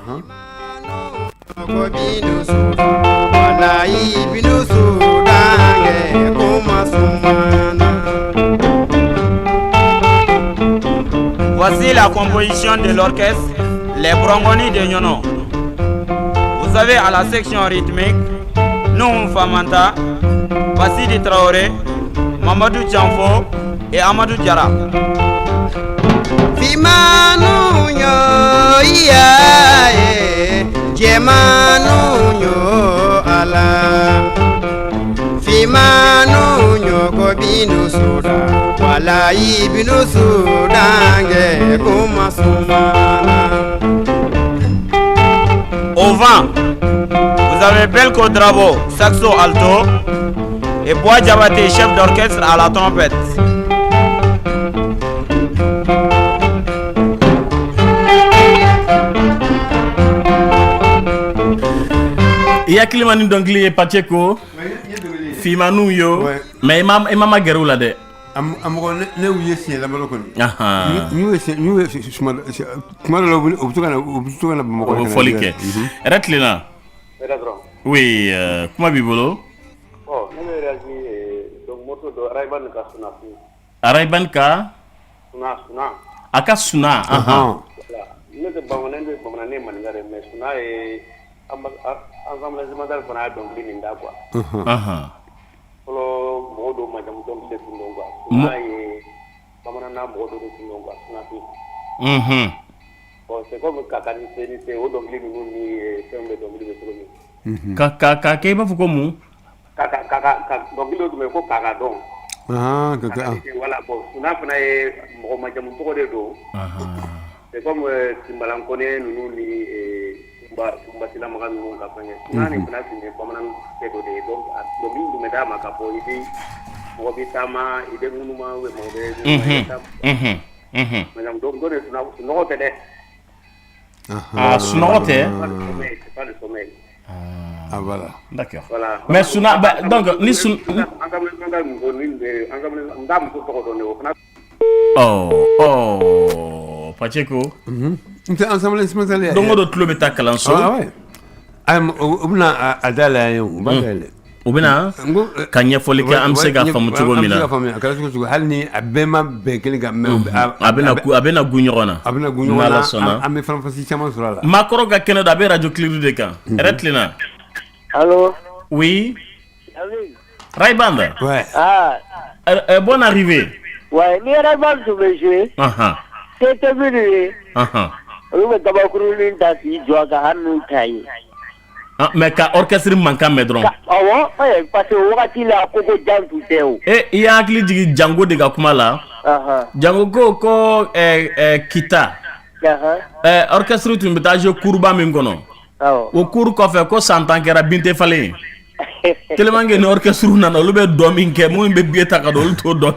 Voici la composition de l'orchestre Les Burankɔni de Ɲono. Vous avez à la section rythmique Nuhu Famanta, Bassidi Traoré, Mamadou Tianfo et Amadou Diarra. Fimanu nyo iyae, Jemanu nyo ala. Fimanu nyo ko binu suda, wala ibinu sudange kumasumana. Au vent, vous avez Belko Drabo, saxo alto, et Bois Diabaté, chef d'orchestre à la trompette. Il y a Kilimani Dongli et Pacheko, Fimanu yo, mais Mama Geroula de. Amoko ne wuye si la malo kon ñu suma kuma la obutuka na mako folike retlina oui kuma bibolo oh ne me réagi donc moto do Rayban ka suna Rayban ka suna aka suna ne de bamane maningare mais suna e ensemble de madal fana donc ni nda quoi Solo modo majam dom de tunonga mai pamana na modo de tunonga snapi bon c'est comme kakani c'est o dom limi ni sembe dom limi tromi kaka ke ba fuko mu kaka dom limi do ko kaka don kaka voilà bon snapi na e mo majam to de do c'est comme timbalan koné ni ba sila magan mo ka fanya nani kuna tinje pamana pedo de donc do bindu medama ka po idi mo bi sama ide munuma we mo de madame donc donne no te de sunote pas le sommeil voilà d'accord mais suna donc ni sun oh Pacheko ensemble instrumental donc do tulo beta kalanso am obna adala yo bagale obna kanya folika am sega famu tugo mina kala tugo halni abema bekeliga abena gunyona am franfasi chama surala makoro ga kene da be radio clear de kan retlina allô oui Raibanda ouais bonne arrivée ouais ni Raibanda tu veux jouer c'était venu on va d'abord courir dans si joga hanu tai mais ka orchestre manka medron parce que wakati la koko jantu teo il y a akli digi jango de ga kuma la jango ko kita orchestre tu mbita je kurba min kono o kur ko fe ko santan kera binte fale tellement que orchestre na no lube do min ke mo be bieta ka do to do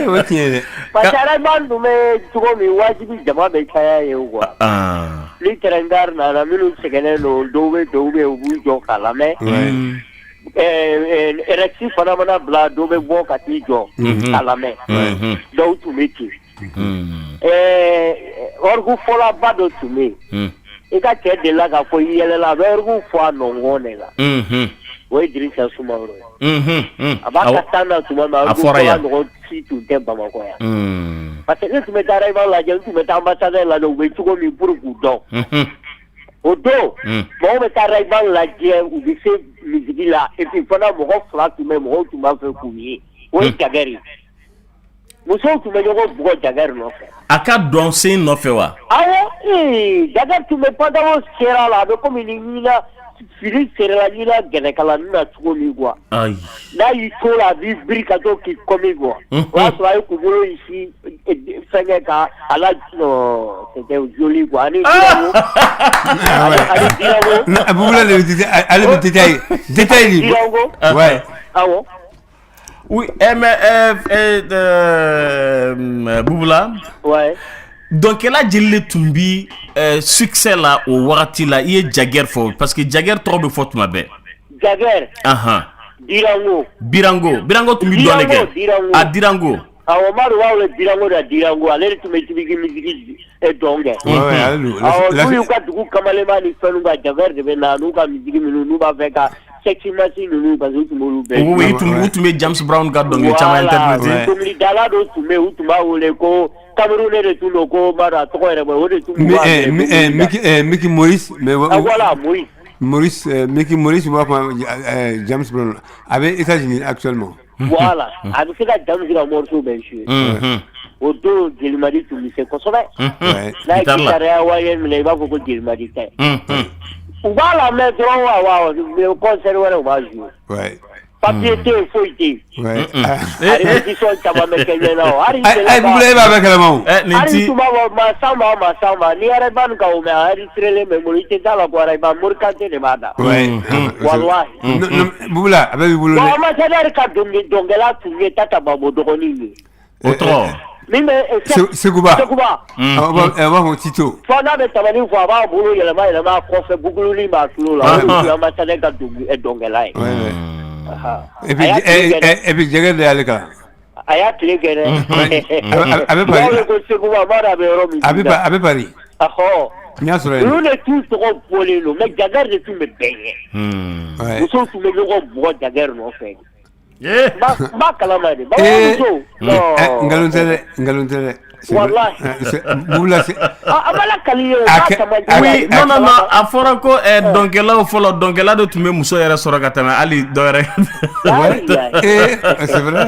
watiene pasara bandu me tugo mi wajibi jama be kaya yewa literengar na milu segene no dobe ubu jo kala me ereksi phenomena bla dobe bo kati jo kala me do to meki orgu fola bado to me ika che de la ka ko yele la orgu fo anongone la we dirisa sumaro abaka tana tumama afora no si tu tempa mako ya parce que tu me darai ba la je tu me tamba sa la no we tugo mi burgu do odo mo me tarai ba la je u bi se musique la et puis pendant mo fla tu me mo tu ma fe kuyi we jagari muso tu me jogo bugo jagari no fe aka don sin no fe wa awo jagar tu me pendant sera la be comme ni la fili serela ni la gɛnɛkala ni na cogo min quoi n'a y'i to la a b'i biri ka to k'i kɔmi quoi o y'a sɔrɔ a ye kunkolo isi fɛnkɛ ka a la c'était joli quoi ani Dirango Bubula le ale bɛ détail Dirango ouais awɔ oui mais Bubula ouais donc elle a jeli tun bi succès la o wagati la I ye Jagger fɔ parce que Jagger tɔgɔ bɛ fɔ tuma bɛɛ Jagger Birango tun bi dɔɔnin kɛ a Dirango awɔ Madu b'a wele Dirango da Dirango ale de tun bɛ misigi dɔn kɛ awɔ n'u y'u ka dugu kamalema ni fɛnw ka Jagger de bɛ na n'u ka misigi minnu n'u b'a fɛ ka sexy machine ninnu parce que u tun b'olu bɛɛ oui u tun bɛ James Brown ka dɔnkili caman interpréter dɔnkilidala dɔ tun bɛ u tun b'a wele ko Cameroun de tun don ko Madu a tɔgɔ yɛrɛ bɔ o de tun b'u Mickey Morris mais voilà Mickey Morris b'a fɔ James Brown a bɛ États-Unis actuellement voilà a bɛ se ka James ka morceau bɛɛ jouer o don Jelimadi tun bɛ se kosɛbɛ n'a ye guitare wayɛ minɛ I b'a fɔ ko Jelimadi tɛ u b'a lamɛn dɔrɔn wa concert wɛrɛ u b'a jouer papier tɛ yen foyi tɛ yen répétition caman bɛ kɛ ɲɛna o hali Bubula e b'a bɛɛ kalama o hali tuma bɔ Masamba ni Araban ka o mɛ a enregistrelen bɛ n bolo I tɛ taa la ko Araban Mori Kante de b'a da walahi Bubula a bɛɛ b'i bolo dɛ ambassadeur ka dɔnkɛla tun ye Tata Babo dɔgɔnin ye o tɔgɔ min bɛ Seguba a b'a fɔ Tito fɔ n'a bɛ tabali fɔ a b'a bolo yɛlɛma a kɔfɛ buguluni b'a tulo la o ye ambassadeur ka dɔnkɛla ye et puis Jagger de y'ale kalan a y'a tile kɛ dɛ a bɛ Paris ko Seguba Madu a bɛ yɔrɔ min a bɛ Paris n y'a sɔrɔ yen olu de t'u tɔgɔ bɔlen don mais Jagger de tun bɛ bɛn kɛ musow tun bɛ ɲɔgɔn bugɔ Jagger nɔfɛ n b'a kalama de bamananmuso nkalon tɛ dɛ wallahi Bubula a b'ala kali ye oui non a fɔra ko dɔnkɛlaw fɔlɔ dɔnkɛla de tun bɛ muso yɛrɛ sɔrɔ ka tɛmɛ hali dɔ yɛrɛ c'est vrai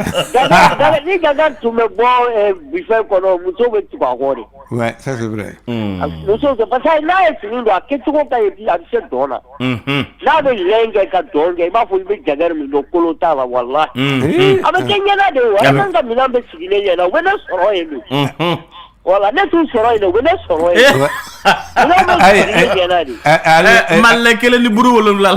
ni Jagger tun bɛ bɔ bifɛn kɔnɔ muso bɛ tugu a kɔ de ouais ça c'est vrai muso parce que n'a ye fini don a kɛcogo ka ɲi a bɛ se dɔn na n'a bɛ lɛn kɛ ka dɔn kɛ I b'a fɔ I bɛ Jagger min dɔn kolo t'a la wallahi a bɛ kɛ ɲɛna de o a kan ka minɛn bɛ sigi ne ɲɛna u bɛ ne sɔrɔ yen de voilà ne t'u sɔrɔ yen de u bɛ ne sɔrɔ yen minɛn bɛ sigi ne ɲɛna de malilɛ kelen ni buru 7 la o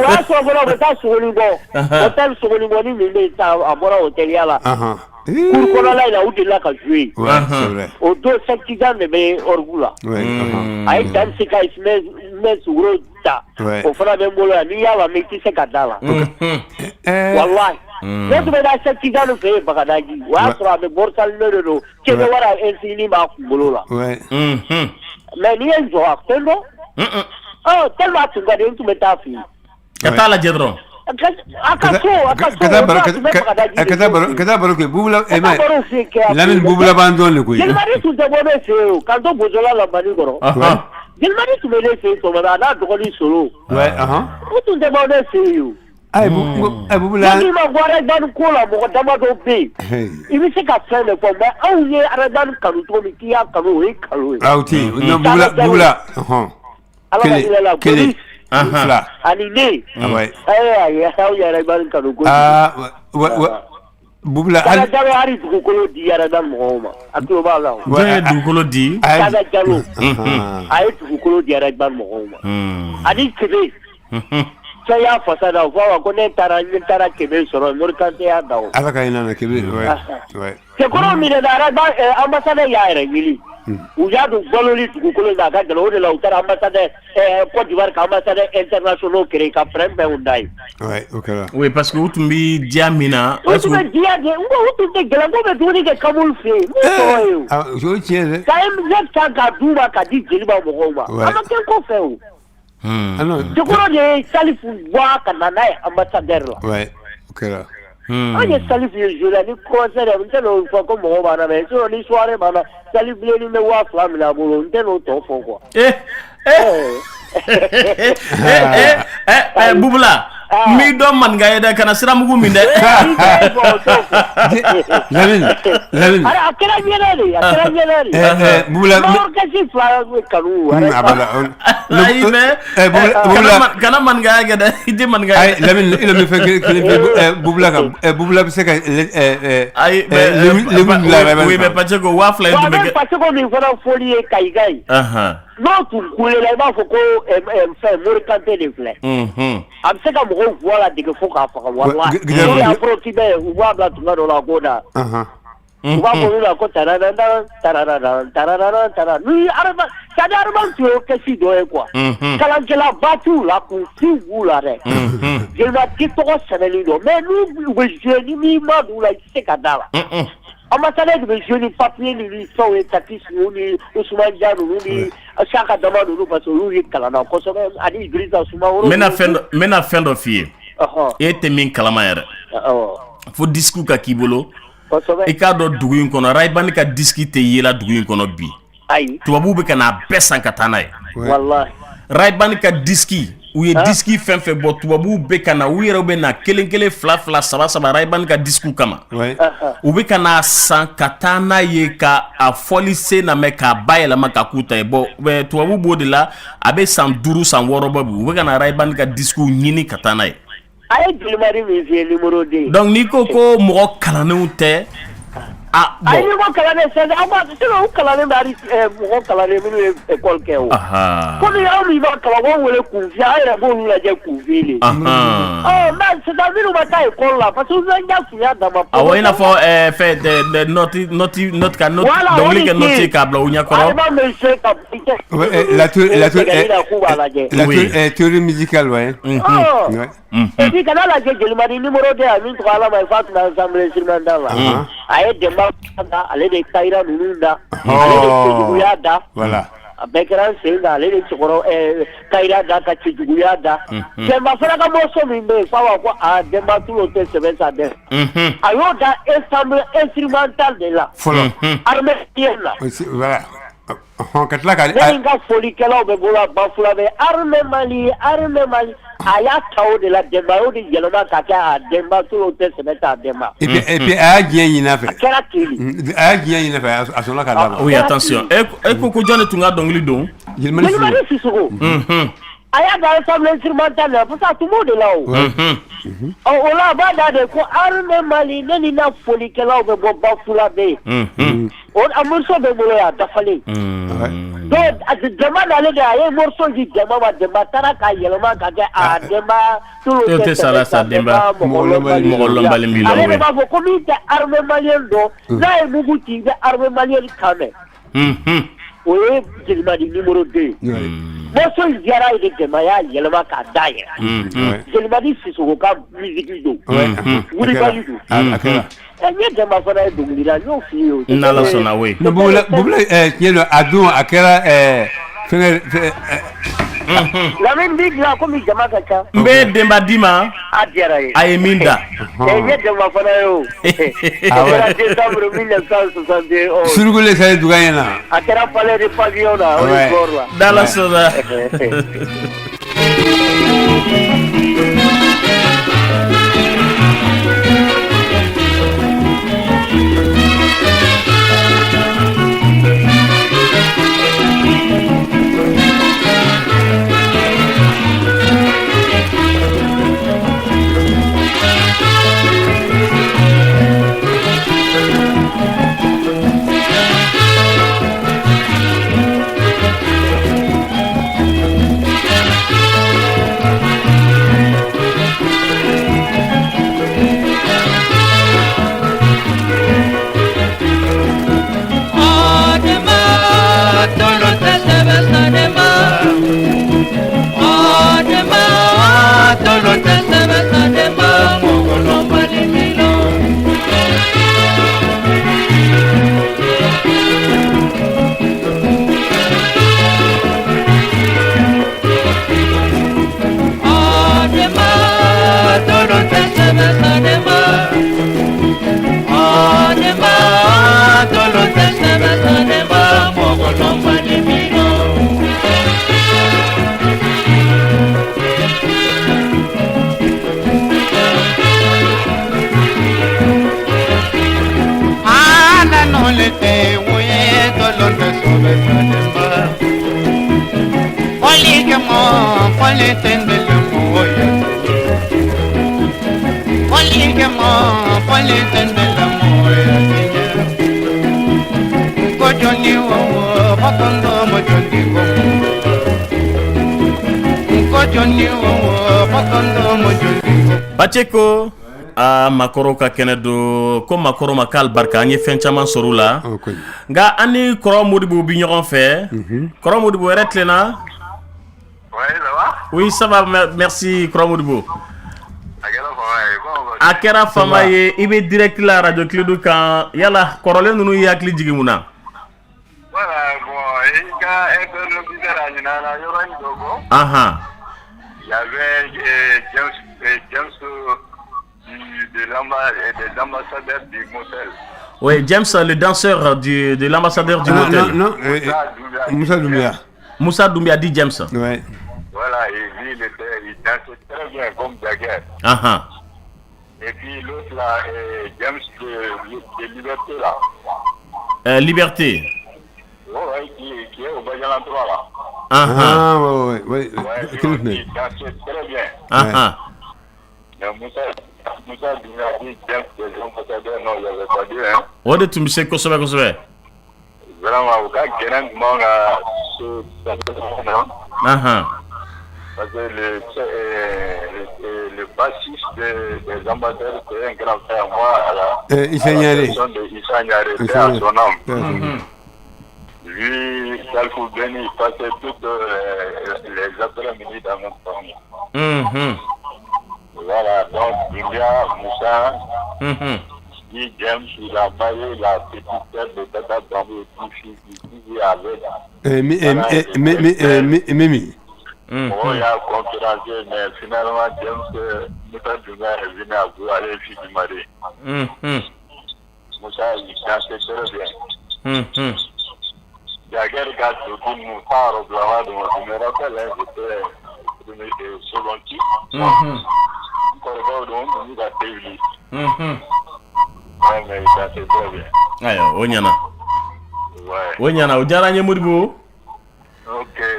y'a sɔrɔ fɔlɔ u bɛ taa Sogonikɔ hôtel Sogonikɔ ni min bɛ yen a bɔra hôteliya la cour kɔnɔla in na u delila ka jouer o don Sɛkijan de bɛ orgue la a ye danse ka Ismaël Sogoro ta o fana bɛ n bolo yan n'i y'a lamɛn I tɛ se ka da la wallahi ne tun bɛ taa Sɛkijan fɛ yen Bagadaji o y'a sɔrɔ a bɛ morcellement de don kɛmɛ wɛrɛ insigne b'a kunkolo la mais n'i ye n jɔ a fɛn dɔn tellement a tun ka di n tun bɛ taa fɛ yen ka taa lajɛ dɔrɔn a ka so ka taa baro kɛ Bubula Lamine Bubula b'an dɔn de koyi Jelimadi tun tɛ bɔ ne fɛ yen o k'an to bozola la Mali kɔrɔ Jelimadi tun bɛ ne fɛ yen Sɔgɔmada a n'a dɔgɔnin Solo o tun tɛ bɔ ne fɛ yen o Bubula n'i ma bɔ Araban ko la mɔgɔ dama dɔw bɛ yen I bɛ se ka fɛn de fɔ mais anw ye Araban kanu cogo min k'i y'a kanu o ye kanu ye aw tɛ yen non Bubula Ala ka hinɛ la kelen fila ani ne aw ye Araban kanu ko Bubula Kala Jalo hali dugukolo di Araban mɔgɔw ma a tulo b'a la jɔn ye dugukolo di Kala Jalo a ye dugukolo di Araban mɔgɔw ma ani Kebe cɛ y'a fasa da o fɔ ko ne taara Kebe sɔrɔ Mori Kante y'a da o Ala ka hinɛ na Kebe cɛkɔrɔ min de da Araban ambassadeur y'a yɛrɛ wili u y'a don baloli dugukolo in na a ka gɛlɛn o de la u taara ambassadeur Côte d'Ivoire ka ambassadeur international créé ka frein bɛɛ u da ye oui parce que u tun bɛ diya min na u tun bɛ diya de u tun tɛ gɛlɛn ko bɛ dumuni kɛ Kabul fɛ yen mun sɔrɔ ye o o ye tiɲɛ dɛ ka MZ ta k'a d'u ma ka di jeliba mɔgɔw ma a ma kɛ ko fɛ o cɛkɔrɔ de ye Salifu bɔ ka na n'a ye ambassadeur la an ye Salifu ye joué ni concert n tɛ n'o fɔ ko mɔgɔw b'a na mais sinon ni soirée b'a na Salifu bilenni bɛ 2000 minɛ a bolo n tɛ n'o tɔ fɔ quoi Bubula mi dɔn maninka ye dɛ kana siramugu min dɛ Lamine a kɛra ɲɛnɛ de Bubula Marrakech fila kanu abada ayi mais kana maninka kɛ dɛ i tɛ maninka ay Lamine il me fait que Bubula Bubula bɛ se ka ayi oui mais Pacheco waa fila in tun bɛ kɛ Pacheco min fana fɔli ye Kayiga ye n'o tun kulela i b'a fɔ ko fɛn Mori Kante de filɛ a bɛ se ka mɔgɔw voix la dege fo k'a faga walahi n'o y'a fɔra k'i bɛ u b'a bila tuma dɔ la ko da u b'a fɔ min ma ko tarararan ni araba c'est-à-dire araba tun ye kɛsi dɔ ye quoi kalankɛlaba t'u la k'u fiw b'u la dɛ jelimati tɔgɔ sɛbɛnlen don mais n'u bɛ jouer ni min ma d'u la i tɛ se ka da la ambassadeur de bɛ jouer ni papier ni fɛnw ye Takis ninnu ni Ousmane Dia ninnu ni Saka Dama ninnu parce que olu ye kalanna kosɛbɛ ani Idrissa Soumaworo. N bɛna fɛn dɔ f'i ye e tɛ min kalama yɛrɛ fo disque ka k'i bolo i k'a dɔn dugu in kɔnɔ Rayban ka disque tɛ yela dugu in kɔnɔ bi tubabuw bɛ ka n'a bɛɛ san ka taa n'a ye Rayban ka disque u ye disque fɛn fɛn bɔ tubabuw bɛ ka na u yɛrɛ bɛ na kelen kelen fila fila saba saba Rayban ka disque kama u bɛ ka n'a san ka taa n'a ye ka a fɔli sen na mɛ k'a bayɛlɛma ka k'u ta ye bon tubabuw b'o de la a bɛ san 5 san 6 bɔ bi u bɛ ka na Rayban ka disque ɲini ka taa n'a ye a ye Jelimadi min f'i ye numéro 2 donc n'i ko ko mɔgɔ kalannenw tɛ a ye mɔgɔ kalannen c'est an b'a sinon u kalannen bɛ hali mɔgɔ kalannen minnu ye école kɛ o komi aw min b'a kalan k'o wele kunfiya an yɛrɛ b'olu lajɛ kunfi de mais c'est à dire minnu ma taa école la parce que olu bɛ ɲɛ dama awɔ i n'a fɔ fɛn nɔti ka dɔnkili kɛ nɔti k'a bila u ɲɛkɔrɔ la théorie musicale ouais et puis kana lajɛ Jelimadi numéro 2 a min tɔgɔ Ala ma i fa tun bɛ ensemble instrumental la a ye Demba da ale de Kayira ninnu da ale de Cɛjuguya da a bɛɛ kɛra n sen kan ale de Kayira da ka Cɛjuguya da Demba fana ka morceau min bɛ yen f'a b'a fɔ ko Demba tulo tɛ sɛbɛn sa dɛ a y'o da ensemble instrumental de la arménienne la ka tila ka ne ka folikɛlaw bɛ bolo a Bafula bɛ armée Mali a y'a ta o de la Demba y'o de yɛlɛma ka kɛ a Demba tulo tɛ sɛbɛn sa Demba et puis a y'a diɲɛ ɲin'a fɛ a kɛra ten a y'a diɲɛ ɲin'a fɛ a sɔnna ka labɔ oui attention e ko jɔn de tun ka dɔnkili don Jelimadi Sisoko a y'a da ensemble instrumental la parce que a tun b'o de la o la a b'a da de ko armée Mali ne ni na folikɛlaw bɛ bɔ Bafula bɛ yen a morceau bɛ bolo yan a dafalen donc Demba nalen de a ye morceau di Demba ma Demba taara k'a yɛlɛma ka kɛ a Demba tulo tɛ sara sa Demba mɔgɔ lɔnbalen b'i la ale de b'a fɔ ko min tɛ armée malienne dɔn n'a ye mugu ci i bɛ armée malienne kan mɛn o ye Jelimadi numéro 2 morceau diyara ye de Demba y'a yɛlɛma k'a da yɛrɛ Jelimadi Sisoko ka musique don wulibali don n ye Demba fana ye dɔnkilida n y'o f'i ye o n'Ala sɔnna oui Bubula tiɲɛ don a don a kɛra fɛngɛ Lamine b'i dilan komi jama ka ca n bɛ Demba d'i ma a diyara ye a ye min da n ye Demba fana ye o a kɛra décembre 1961 Surukulen sa ye duga ɲɛ na a kɛra palais de pavillon na o ye sport la n'Ala sɔnna Fole tendele moya Fole kemo Fole tendele moya Kojoni wo Pakondo mojoni wo Kojoni wo Pakondo mojoni wo Pacheco a makoro ka kɛnɛ do ko makoro ma k'al barika an ye fɛn caman sɔrɔ u la nka an ni kɔrɔ Modibo bi ɲɔgɔn fɛ kɔrɔ Modibo yɛrɛ tilenna oui ça va merci kɔrɔ Modibo a kɛra fama ye i bɛ direct la radio Kiledu kan yala kɔrɔlen ninnu y'i hakili jigin mun na voilà bon i ka interlocuteur a ɲinana yɔrɔ in dɔ kɔ il y avait James de l'ambassadeur du motel. Oui, James, le danseur de l'ambassadeur du motel. Non, Moussa Doumbia. Moussa Doumbia dit James. Ouais. Voilà, et lui, il dansait très bien comme Jagger. Et puis l'autre là, James de Liberté là. Liberté. Oui, qui est au Bajalan 3 là. Ouais. Il dansait très bien. Mais Moussa Doumbia dit James de l'ambassadeur, non, il n'avait pas dit, hein. O de tun bɛ se kosɛbɛ kosɛbɛ. Vraiment, u ka gɛlɛn tuma ka so na. Parce que le bassiste des ambassadeurs, c'est un grand frère, moi, à la personne de Issa Niaré, c'est à son âme. Lui, Salfou Beni, il passait toutes les après-midi dans mon famille. Voilà, donc Doumbia, Moussa, James, il a maillé la petite tête de Tata Bambou et puis avec. Mimi. Il a concurrencé, mais finalement, James, Moussa Doumbia est venu à vous aller filmer. Moussa, il dansait très bien. Jagger gars de Moussa, Roblama, je me rappelle, j'étais second type. Ayo, o ɲana. O ɲana, o diyara n ye Modibo.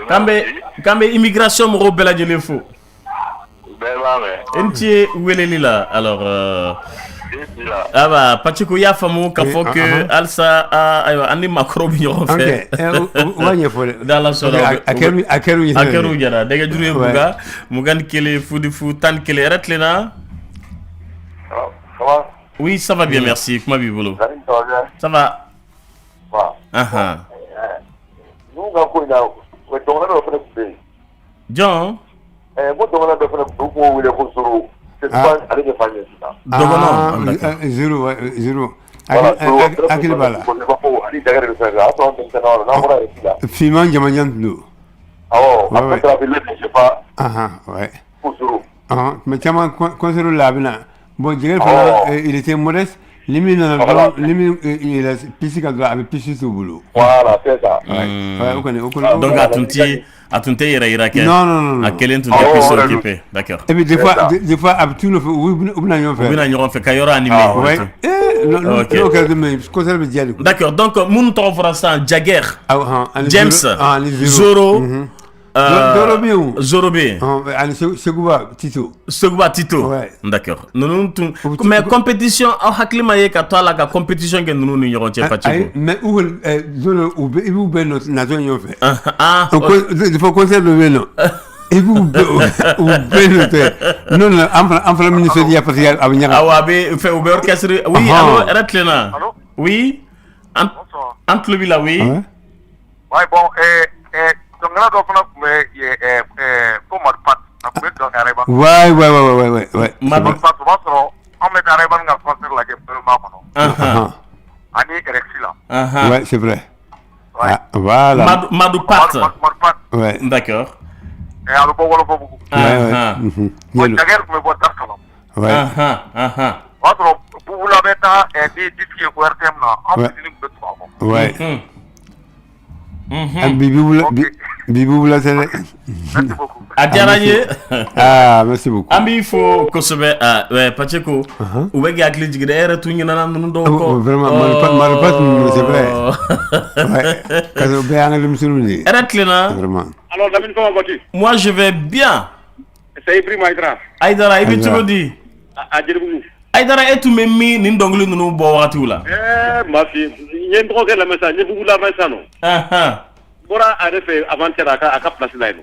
K'an bɛ immigration mɔgɔw bɛɛ lajɛlen fo. I ni ce weleli la alors aba Pacheco y'a faamu k'a fɔ que halisa ayiwa an ni maakɔrɔw bɛ ɲɔgɔn fɛ. U b'a ɲɛfɔ dɛ. N'Ala sɔnna a kɛr'u ɲɛna nɛgɛjuru ye 20 ni 1 fudifu 11 yɛrɛ tilenna. Oui, ça va bien, merci. Comment b'i bolo? Ça va. John? Zéro. Akili b'a la. Finman Jamajan tun don. Mais caman concert la a bɛ na. Bon, Jagger fana, il était modeste. Limite nana dɔrɔn, limite il a pisi ka dɔrɔn a bɛ pisi t'u bolo. Voilà, c'est ça. O kɔni. Donc a tun tɛ yɛrɛ yira kɛ. Non. A kelen tun tɛ pisi occupé. D'accord. Et puis des fois a bɛ t'u nɔfɛ u bɛ na ɲɔgɔn fɛ. U bɛ na ɲɔgɔn fɛ ka yɔrɔ animé. Ouais. Non, concert bɛ diya de. D'accord. Donc minnu tɔgɔ fɔra sisan Jagger, James, Zoro. Zoro bɛ yen. Ani Seguba Tito. Ouais. D'accord. Mais compétition aw hakili ma ye ka to a la ka compétition kɛ ninnu ni ɲɔgɔn cɛ Pacheco. Mais i b'u bɛɛ natɔ ɲɔgɔn fɛ. Il faut concert dɔ bɛ yen nɔ. I b'u bɛɛ nɔtɛ. Non, an fana ministre ya parce que a bɛ ɲaga. Awɔ a bɛ fɛ u bɛ orchestre. Oui, allo yɛrɛ tilenna. Oui. An tulo b'i la oui. Ouais, bon, dɔnkɛla dɔ fana tun bɛ ko Madipat a tun bɛ dɔnkɛ Arɛban. Ouais. Madipat o b'a sɔrɔ anw bɛ taa Arɛban ka concert lajɛ Berema kɔnɔ. Ani Rexi la. Ouais, c'est vrai. Voilà. Madipat. Ouais. D'accord. A bɛ bɔ Wɔlɔfɔbugu. Jagger tun bɛ bɔ Dar-Salam. Ouais. O b'a sɔrɔ Bubula bɛ taa di disque ye ko RTM na anw fitinin tun bɛ tugu a kɔ. Ouais. Bibi Bula c'est a diyara n ye. Merci beaucoup. An b'i fo kosɛbɛ Pacheco u bɛ k'i hakili jigin dɛ e yɛrɛ tun ɲinɛna ninnu dɔw kɔ. Vraiment Madipat c'est vrai. Parce que u bɛɛ y'an ka denmisɛnninw de ye. Hɛrɛ tilenna. Vraiment. Alors Lamine, comment vas-tu? Moi je vais bien. c'est Ibrahima Aïdara. Aïdara i bɛ cogo di? A Jelibugu. Aïdara e tun bɛ min nin dɔnkili ninnu bɔ wagatiw la? Ma fille n ye n dɔgɔkɛ lamɛn sisan n ye Bugu lamɛn sisan nɔ. Bɔra ale fɛ avant-hier a ka place la yen nɔ.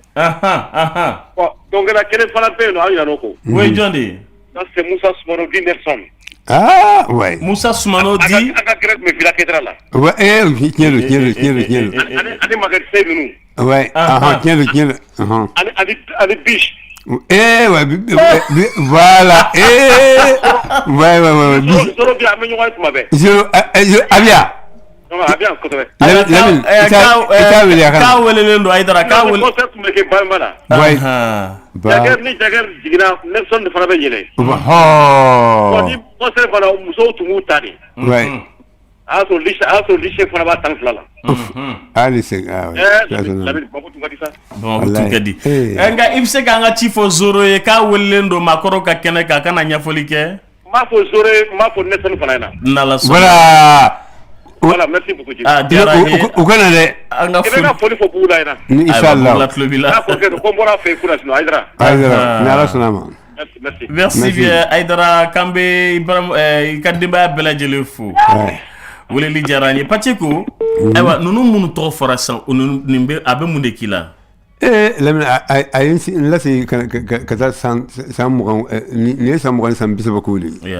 Bon dɔnkɛla kelen fana bɛ yen nɔ an ɲinɛna o kɔ. O ye jɔn de ye? Ça c'est Moussa Soumano Di Nelson. Ah ouais. Moussa Soumano Di. A ka grec mais Villa Ketra la. Ouais, tiens. Ani Maguette Seydou nous. Ouais, tiens. Ani Biche. Ouais, voilà. Ouais. Zoro bien mais ɲɔgɔn ye tuma bɛɛ. Zoro Abia. Non, Abia kosɛbɛ. Lamin, k'a welelen don Aïdara k'a wele. Concert tun bɛ kɛ Bayemba la. Ouais. Jaguer jiginna Nelson de fana bɛ yɛlɛ. Oh. Ni concert fana musow tun b'u ta de. Ouais. A y'a sɔrɔ lycée fana b'a tan fila la. Allez, c'est grave. Lamine Bako tun ka di sa. Bon, tun ka di. Nka i bɛ se k'an ka ci fɔ Zoro ye k'a welelen don maakɔrɔw ka kɛnɛ kan a kana ɲɛfɔli kɛ. N b'a fɔ Zoro ye n b'a fɔ Nelson fana ɲɛna. N'Ala sɔnna. Voilà. Voilà, merci beaucoup. Diyara n ye. U kana dɛ. An ka I bɛ ka foli fɔ Bugu la yen na. Inchallah. Bugu la tulo b'i la. N'a kɔrɔkɛ don ko n bɔra a fɛ yen kunna sinon Aïdara. Ni Ala sɔnna ma. Merci bien Aïdara k'an bɛ i ka denbaya bɛɛ lajɛlen fo. Weleli diyara n ye Paceko. Ayiwa ninnu minnu tɔgɔ fɔra sisan a bɛ mun de k'i la? Lamine a ye n lase ka taa san 20 nin ye san 20 ni san 30 ko de ye.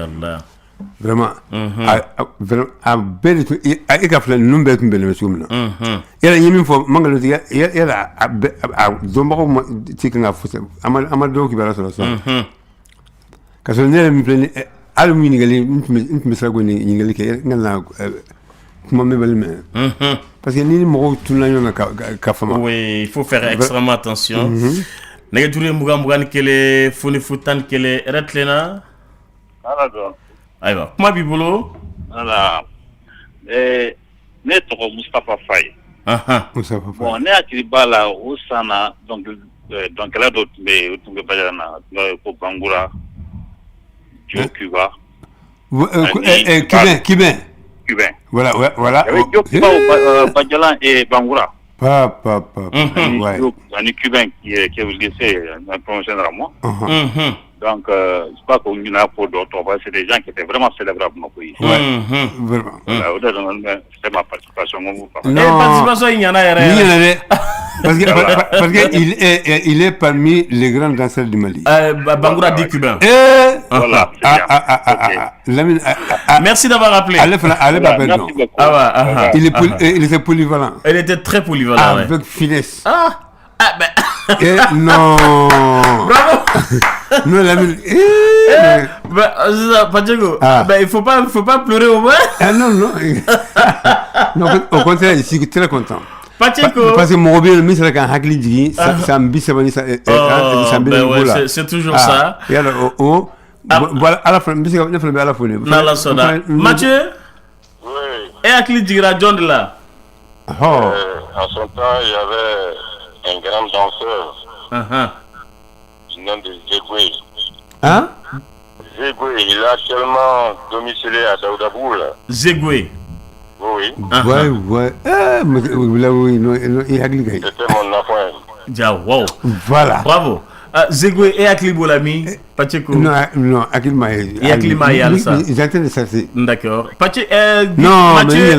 Vraiment a bɛɛ de tun e ka filɛ ninnu bɛɛ tun bɛnnen bɛ cogo min na. Yala n ye min fɔ Mangaloti yala a dɔnbagaw ti kan ka fɔ a ma dɔw kibaruya sɔrɔ sisan. Ka sɔrɔ ne yɛrɛ min filɛ ni hali ɲininkali n tun bɛ se ka ɲininkali kɛ n ka na kuma mɛ bali mɛ. Parce que ni mɔgɔw tununa ɲɔgɔn na ka fama. Oui, il faut faire extrêmement attention. Nɛgɛjuru ye 21 ni 1 foni fu 11 yɛrɛ tilenna. Ala dɔn. Ayiwa kuma b'i bolo. Ala ne tɔgɔ Mustapha Faye. Mustapha Faye. Bon ne hakili b'a la o san na dɔnkɛla dɔ tun bɛ yen o tun bɛ Bajara na n'o ye ko Bangura Jo Cuba. Cubain. Voilà. Il y avait Jo Cuba au Bajala et Bangura. Papa. Ouais. Un Cubain qui est au lycée, un promotionnaire à moi. Donc, je crois qu'on a pour d'autres, c'est des gens qui étaient vraiment célèbres à mon pays. Vraiment. C'est ma participation. Non, participation, il y en a. Parce qu'il est parmi les grands danseurs du Mali. Bangura dit cubain. Voilà. Merci d'avoir appelé. Il était polyvalent. Il était très polyvalent. Avec finesse. Non. Bravo. Non, Lamine. Pacheko, il faut pas pleurer au moins. Non, au contraire, je suis très content. Pacheko. Parce que mon bien le ministre a hakli digi, ça me c'est toujours ça. Voilà, à la fin, à la fin. Mathieu. Oui. Et hakli digira John de là. À son temps, il y avait un grand danseur. Du nom de Zegwe. Zegwe, il est actuellement domicilié à Daoudaboul. Zegwe. Oui. Ouais. C'était mon enfant. Wow. Voilà. Bravo. Zegwe et Akli Bolami, Pacheko. Non, Akli Mayal ça. J'entends de ça. D'accord. Mathieu,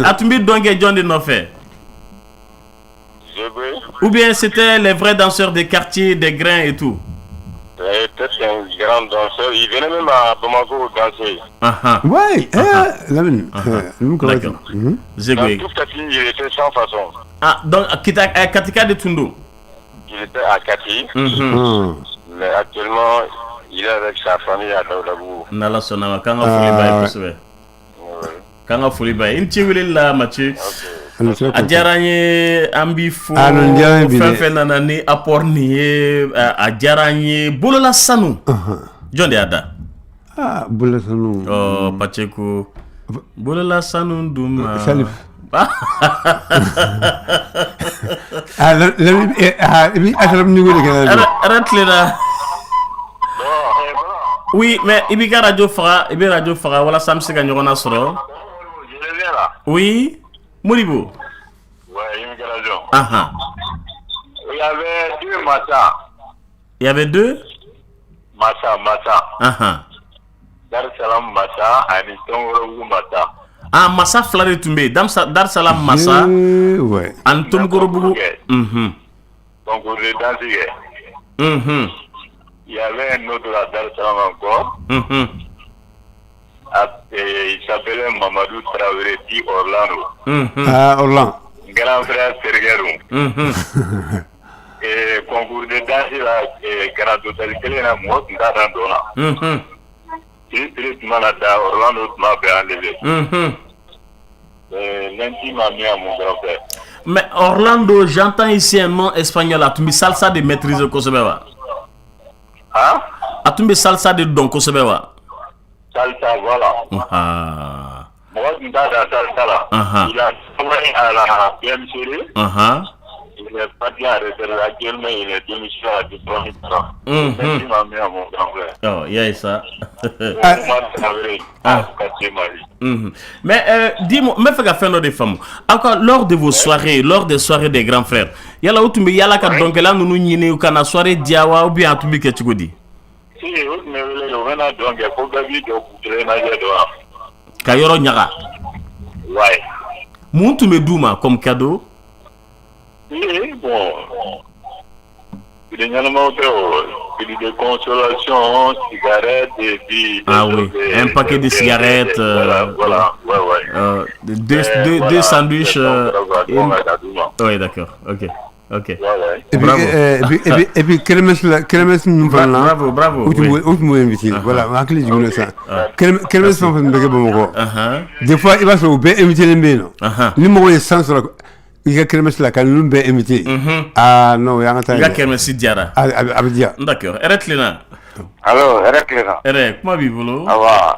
as-tu donc John de Nofé? Ou bien c'était les vrais danseurs des quartiers, des grains et tout? C'était un grand danseur. Il venait même à Bamako danser. Ouais, d'accord. Dans tout Kati, il était sans façon. Donc Katika de Tundu. Il était à Kati. Mais actuellement, il est avec sa famille à Daoudabou. Nala Sonama, Kanga Foulibaye. Kanga Foulibaye. Une tiwili là, Mathieu. A diyara n ye an b'i fo fɛn fɛn nana ni apport nin ye a diyara n ye bolola sanu jɔn de y'a da? Bolola sanu Pacheko bolola sanu duma Salif oui mais i b'i ka radio faga walasa an bɛ se ka ɲɔgɔn na sɔrɔ. Oui. Moribo. Ouais, immigration. Il y avait 2 matins. Il y avait 2? Massa. Dar Salam Massa ani Tongorogu Massa. Ah, Massa Flare Toumbe, Dar Salam Massa. Ouais. An Tongorogu. Concours de danse. Il y avait un autre à Dar Salam encore. Il s'appelait Mamadou Traoré dit Orlando. Ah, Orlando. Grand frère Serguerou. Et concours de danse là, Grand Hôtel Kelena Mot Ndadandona. Il m'a Orlando m'a fait enlever. Lundi m'a mis à mon grand frère. Mais Orlando, j'entends ici un nom espagnol. Atumbi salsa de maîtrise Kosobewa. Hein? Atumbi salsa de don Kosobewa. Salsa, voilà. Moi, je suis dans la salsa là. Il a travaillé à la PMCD. Il est parti à retraite actuellement, il est démission à 2 ans. Il m'a mis à mon grand frère. Oh, il y a ça. Mais dis-moi, me fais faire des femmes. Encore lors de vos soirées, lors des soirées des grands frères, il y a là où tu me y a là quand donc là nous nous n'y ou quand la soirée diawa ou bien tu me qu'est-ce que tu dis? Si, vous me voulez le venir donc il faut que vous traînez dehors. Kayoro Nyara. Ouais. Moun tu me douma comme cadeau? Oui, bon. Il y a des consolations, cigarettes et puis. Ah oui, un paquet de cigarettes. Voilà, ouais. Deux sandwichs. Oui, d'accord, ok. Et puis, Kremes nous parle. Bravo. Où tu m'as invité. Voilà, ma clé du ça. Kremes sont fait bon. Des fois, il va se inviter les bénos. Numéro est sans sur la. Il y a Kremes là, quand nous sommes invités. Ah non, il y a un temps. Il y a Kremes Diara. D'accord. Arrête là. Alors, arrête là. Arrête, comment vivez-vous? Ah va.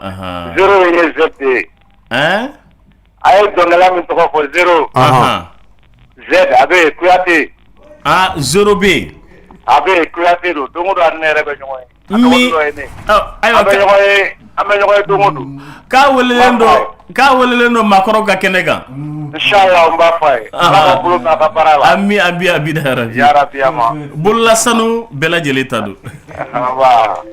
0 et 7. Hein? Aïe, donc là, nous sommes 0. Z, avec Kouyaté. Ah, 0B. Avec Kouyaté, donc on doit aller à Mi. Kawelendo makoroga kenega. Inshallah on va faire. Ami dara. Ya Rabbi ama. Bulla sanu bela jeleta do. Wa.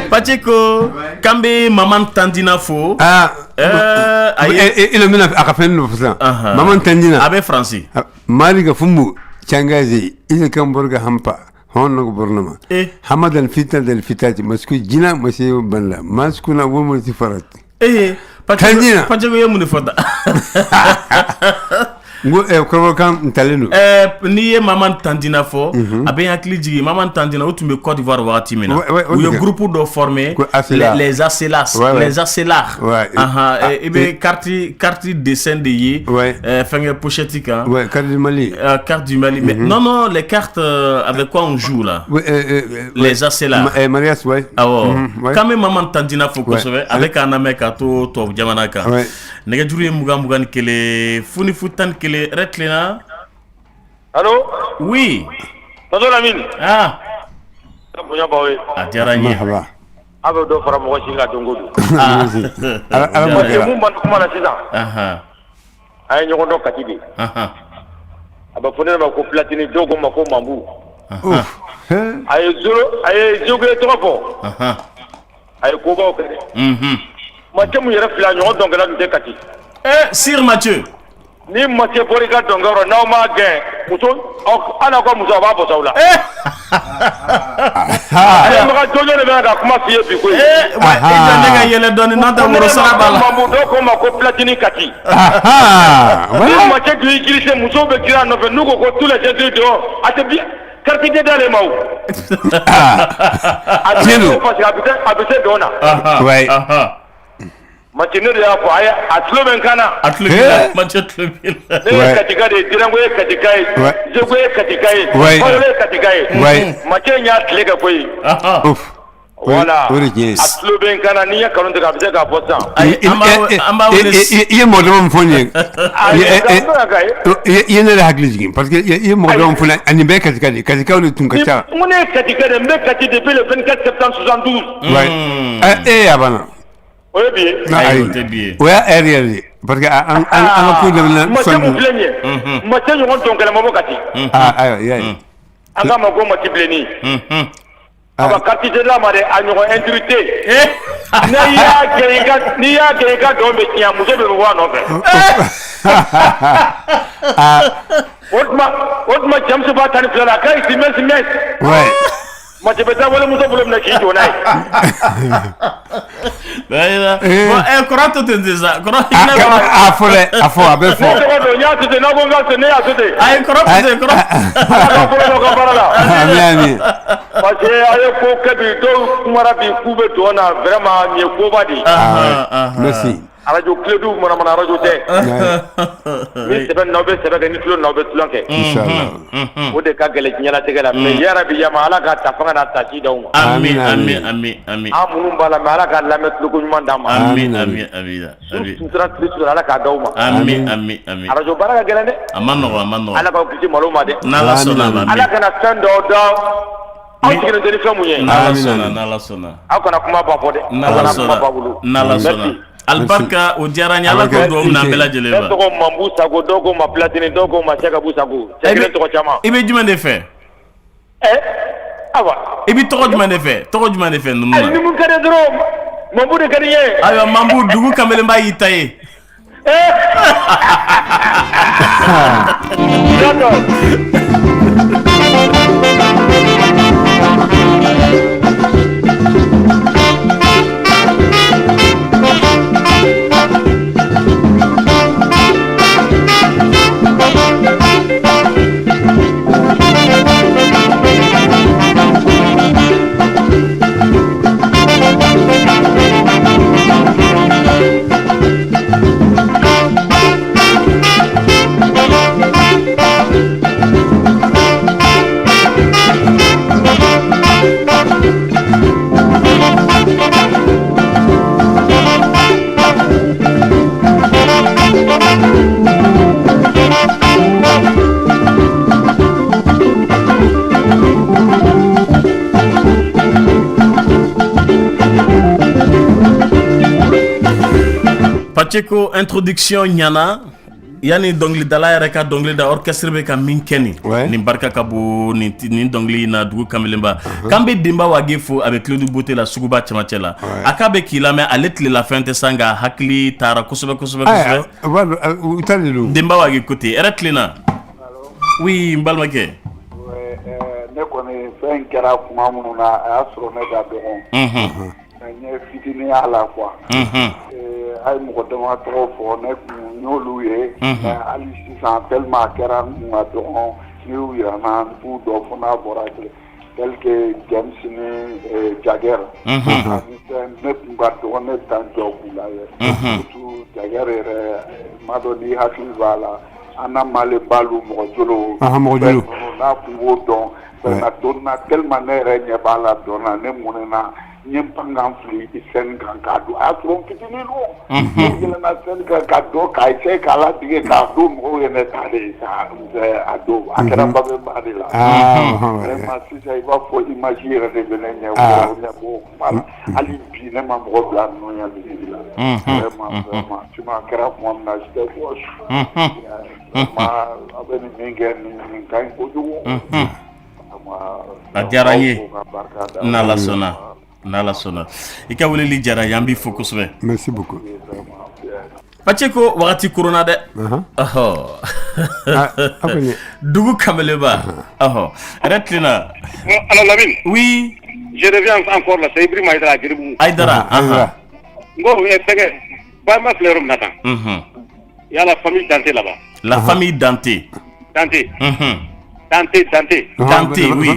Pacheko, Kambe Maman Tandina fo. Il a mis à faire une fois. Maman Tandina. Avec Francis. Malika Fumbu, Changazi, il est Camborga Hampa. Honno Bornama. Hamad al Fita del Fitati, Moscou, Gina, Monsieur Banla, Mascuna woman Tifarat. Tandina. Pacheko Yamun Foda. Ni Maman Tandina fo, abe yakli jigi Maman Tandina où tu me Côte d'Ivoire wati mena. Où le groupe de formé les Acelas, les Acelar. Et ben carte dessin de yi, faire pochette ka. Carte du Mali. Carte du Mali. Mais non, les cartes avec quoi on joue là? Les Acelar. Marias, ouais. Ah ouais. Quand même Maman Tandina fo kosobe avec un ameka to jamanaka. Nega juru mugan kele funi futan kele retlena. Allô? Oui. Tonton Lamine. Ah. Bonjour bawe. Adiaranye. Abe do fara mo singa dongodu. Ah. Ala mo ban kuma la sisa. Aha. Ay ñoko do katidi. Aha. aba fo ne ma ko platini dogo ma ko mambu ay jogo to ko ay ko ba ko ma temu yere fila nyo donc la de kati Sir Mathieu ni Mathieu Boriga dongoro na ma gen muso ana ko muso ba bo sawla ay ma ko jojo ne ba kuma fiye bi ko ida ne ga yele doni na da moro sara bala mambu do ko ma ko platini kati ni Mathieu du ikrise muso be gira no be nugo ko tous les gens do ate bien carte d'identité maou Tienu abite dona ouais Mathieu de ya ko ay atlo ben kana Mathieu Tlobin ne katika de dirango e katika e jogo e katika e ole katika e Mathieu nya tlega koy voilà atlo ben kana ni ya karon de ka bise ka posa amba ye modom fonye ye ne la hakli parce que ye modom fonye ani be katika le tunkacha mune katika de me katika depuis le 24 septembre 72 ouais abana oye bien ouais aérienne parce que an ko de Mathieu mu plaigne Mathieu ngon tonkela mabo kati anga mago Mathieu plaigne aba carte de la mare anyo intrité ni ya gereka do be tiya muso be wa no fe otma james ba tan fela kai simes ouais Mathieu beta wala muso bulum na ki jonai Daïla bon korato tendeza korato afo abe fo do nya tete na gonga tene ya tete ay korato ami parce que ayo ko kebi do mara bi kube do na vraiment ni ko badi merci radio kledu mana radio te ni sebe no be sebe ni tulo no be tulonke inshallah o de ka gele nyala te gala me ya rabbi ya mala ka tafanga na tachi daw amin amunu bala mala ka lamet lu ko nyuma dama amin sutra trisu ala ka daw ma amin radio baraka gele de amano ala ka kiti malo ma de nala sona ala kana stand do aw tigene de famu ye nala sona akona kuma ba fode nala sona albarka o jaranya ala ko do na bela jeleba dogo mambu sago dogo ma platini dogo ma chaka bu sago chakile to chama ibe juma de fe awa ibi to juma de fe nunu ni mun kare dro mambu de kariye ayo mambu dugu kamele mba yitaye Pacheko introduction nyana yani dongli dala yara ka dongli da orchestre be ka min keni ni barka kabu ni dongli na dugu kamelemba kambe dimba wagefo avec Claude Beauté la suguba chamachela akabe kilame aletle la fin de sanga hakli tara kusobe dimba wage côté eretlina oui mbalmake ne koni fen kera kuma munu na asro ne da do ne fitini ala quoi ay mo dama trop fort ne ñolu ye ali sisan tellement kera mu do ñu yana bu do fona borate tel que James ni Jagger ne mba do ne tan do kula ye tout Jagger madoni hakil bala ana male balu mo jolo na ku do na donna tellement ne re ne bala donna ne munena nyem pangan fli isen kan kadu atron kitini no ngela na sen ka kadu kai se kala dige kadu mo yene tade sa ado akara babe badila ma si sai va fo imaginer de benenya bo mala ali bi ne ma mo bla no ya bila ma tu ma kara mo na ste bo ma abeni ngen kan ko jugo a diyara ye n'ala sɔnna i ka weleli diyara ye an b'i fo kosɛbɛ. Merci beaucoup. Paceko wagati korona dɛ. Dugu kameleba. Yɛrɛ tilenna. Alors Lamine. Oui. Je reviens encore là, c'est Ibrahima Aïdara Giribou. Aïdara. Ngo fɛngɛ Bama filɛ yɔrɔ min na tan. Il y a la famille Dante là-bas. La famille Dante. Dante. Dante, oui.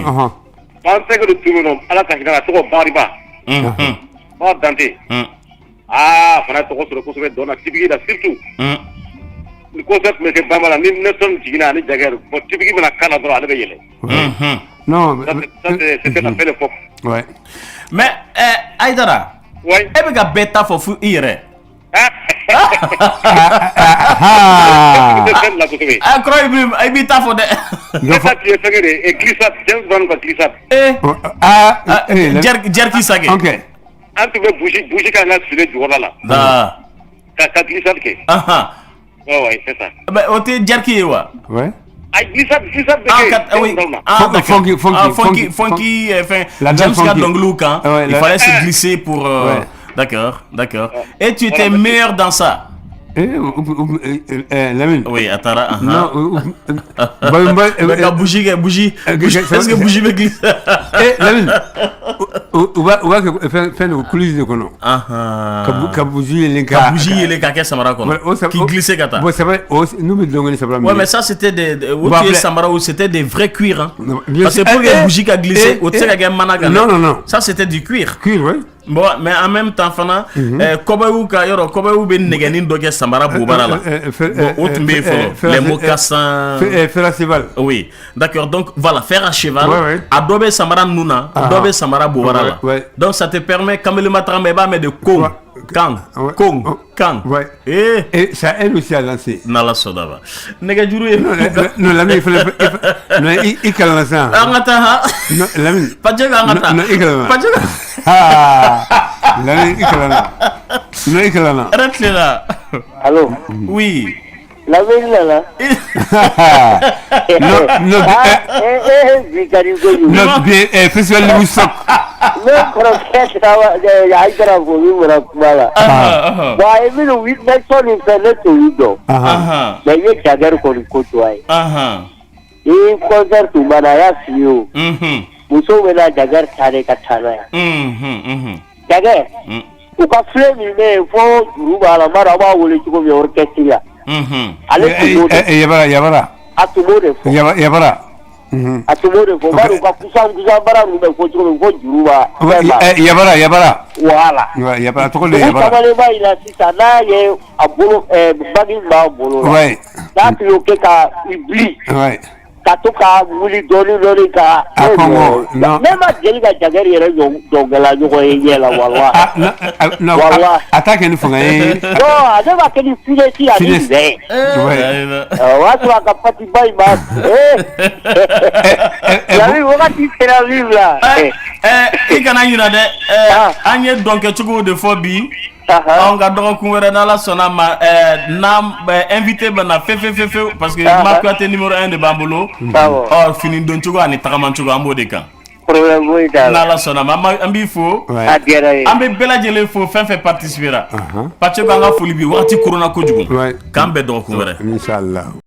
An tɛgɛ de tunu no ala ka hinɛ tɔgɔ Bariba. Ba Dante. Fana tɔgɔ sɔrɔ kosɛbɛ dɔnna tibigi la surtout. Ni concert tun bɛ kɛ Bama la ni Nelson jiginna ani Jagɛr bon tibigi bɛna kan na dɔrɔn ale bɛ yɛlɛ. Non, c'était la belle époque. Ouais. Mais Aïdara. Ouais. E bɛ ka bɛɛ ta fɔ fu i yɛrɛ. Kɔrɔ Ibrahim i b'i ta fɔ dɛ. Glissade tu es fɛngɛ de glissade James Bond ka glissade. Jerky Sage. Ok. An tun bɛ bougie kan ka siri jukɔrɔla la. Ka glissade kɛ. Ouais, c'est ça. Mais o tɛ Jerky ye wa? Ouais. Glissade bɛ kɛ. Funky James ka dɔnkiliw kan. Il fallait se glisser pour. D'accord. Et tu étais meilleur dans ça? Lamine. Oui, Atara. Non. Bougie. Est-ce que bougie me glisse? Lamine. On va faire une coulisse de kono. Ka bougie les ka kɛ samara kɔnɔ. Qui glissait kata. Bon, c'est vrai. Nous me donnons les samara. Ouais, mais ça c'était des samara où c'était des vrais cuirs hein. Parce que pour que bougie ka glissé, au tsaka ga managa. Non. Ça c'était du cuir. Cuir, ouais. Bon, mais en même temps fana kobayu be negeni dɔ kɛ samara bobara la. O tun bɛ fɔlɔ les mocassins. Fer à cheval. Oui. D'accord. Donc voilà, fer à cheval. A dɔ bɛ samara nuna, dɔ bɛ samara bobara la. Donc ça te permet kamelema tramba ba mais de kong. Kang. Ouais. Et ça aide aussi à lancer. N'ala sodaba. Nɛgɛjuru ye. Non, Lamine, il calme ça. Angata. Non, Lamine. Pajega angata. Non, il calme. Pajega. Lamine, il calme. Non, il calme. Arrête là. Allô. Oui. Lamine là. Non, bien, festival de Woodstock. Non, croquette, Aïdara Vomi, voilà. Bah, il y a une personne qui fait le tour. Mais il y a Jagger qu'on côtoie. Et concert tout Manaya Sio. Muso Vela Jagger Tare Katana. Jagger. Ou ka flemme, mais il faut Ruba la Maraba ou les Tuko orchestre. Allez, Yabara. Yabara. Atumore ko baru ka kusa bara rube ko juruba Yabara wala Yabara to ko le Yabara ko le ba ila sita na ye abulo bagi ba bolo ouais ta yo ke ka ibli ouais ka to ka wuli doli ka même ma jeli ka jagari yere dongala jogo yela wala no attaque ni funga no ade ba ke ni file ti ali be wa to ka pati bai ba yari wakati sera vivla i kana yira dɛ an ye dɔnkɛ cogo de fɔ bi an ka dɔgɔkun wɛrɛ n'ala sɔnna ma n'an invité bɛna fefe parce que Makuate numéro 1 de b'an bolo fini don cogo ani tagama cogo an b'o de kan n'ala sɔnna ma an b'i fo an bɛ bɛɛ lajɛlen fo fɛn fɛn participera Paceko an ka foli bi wagati korona kojugu k'an bɛɛ dɔgɔkun wɛrɛ inchallah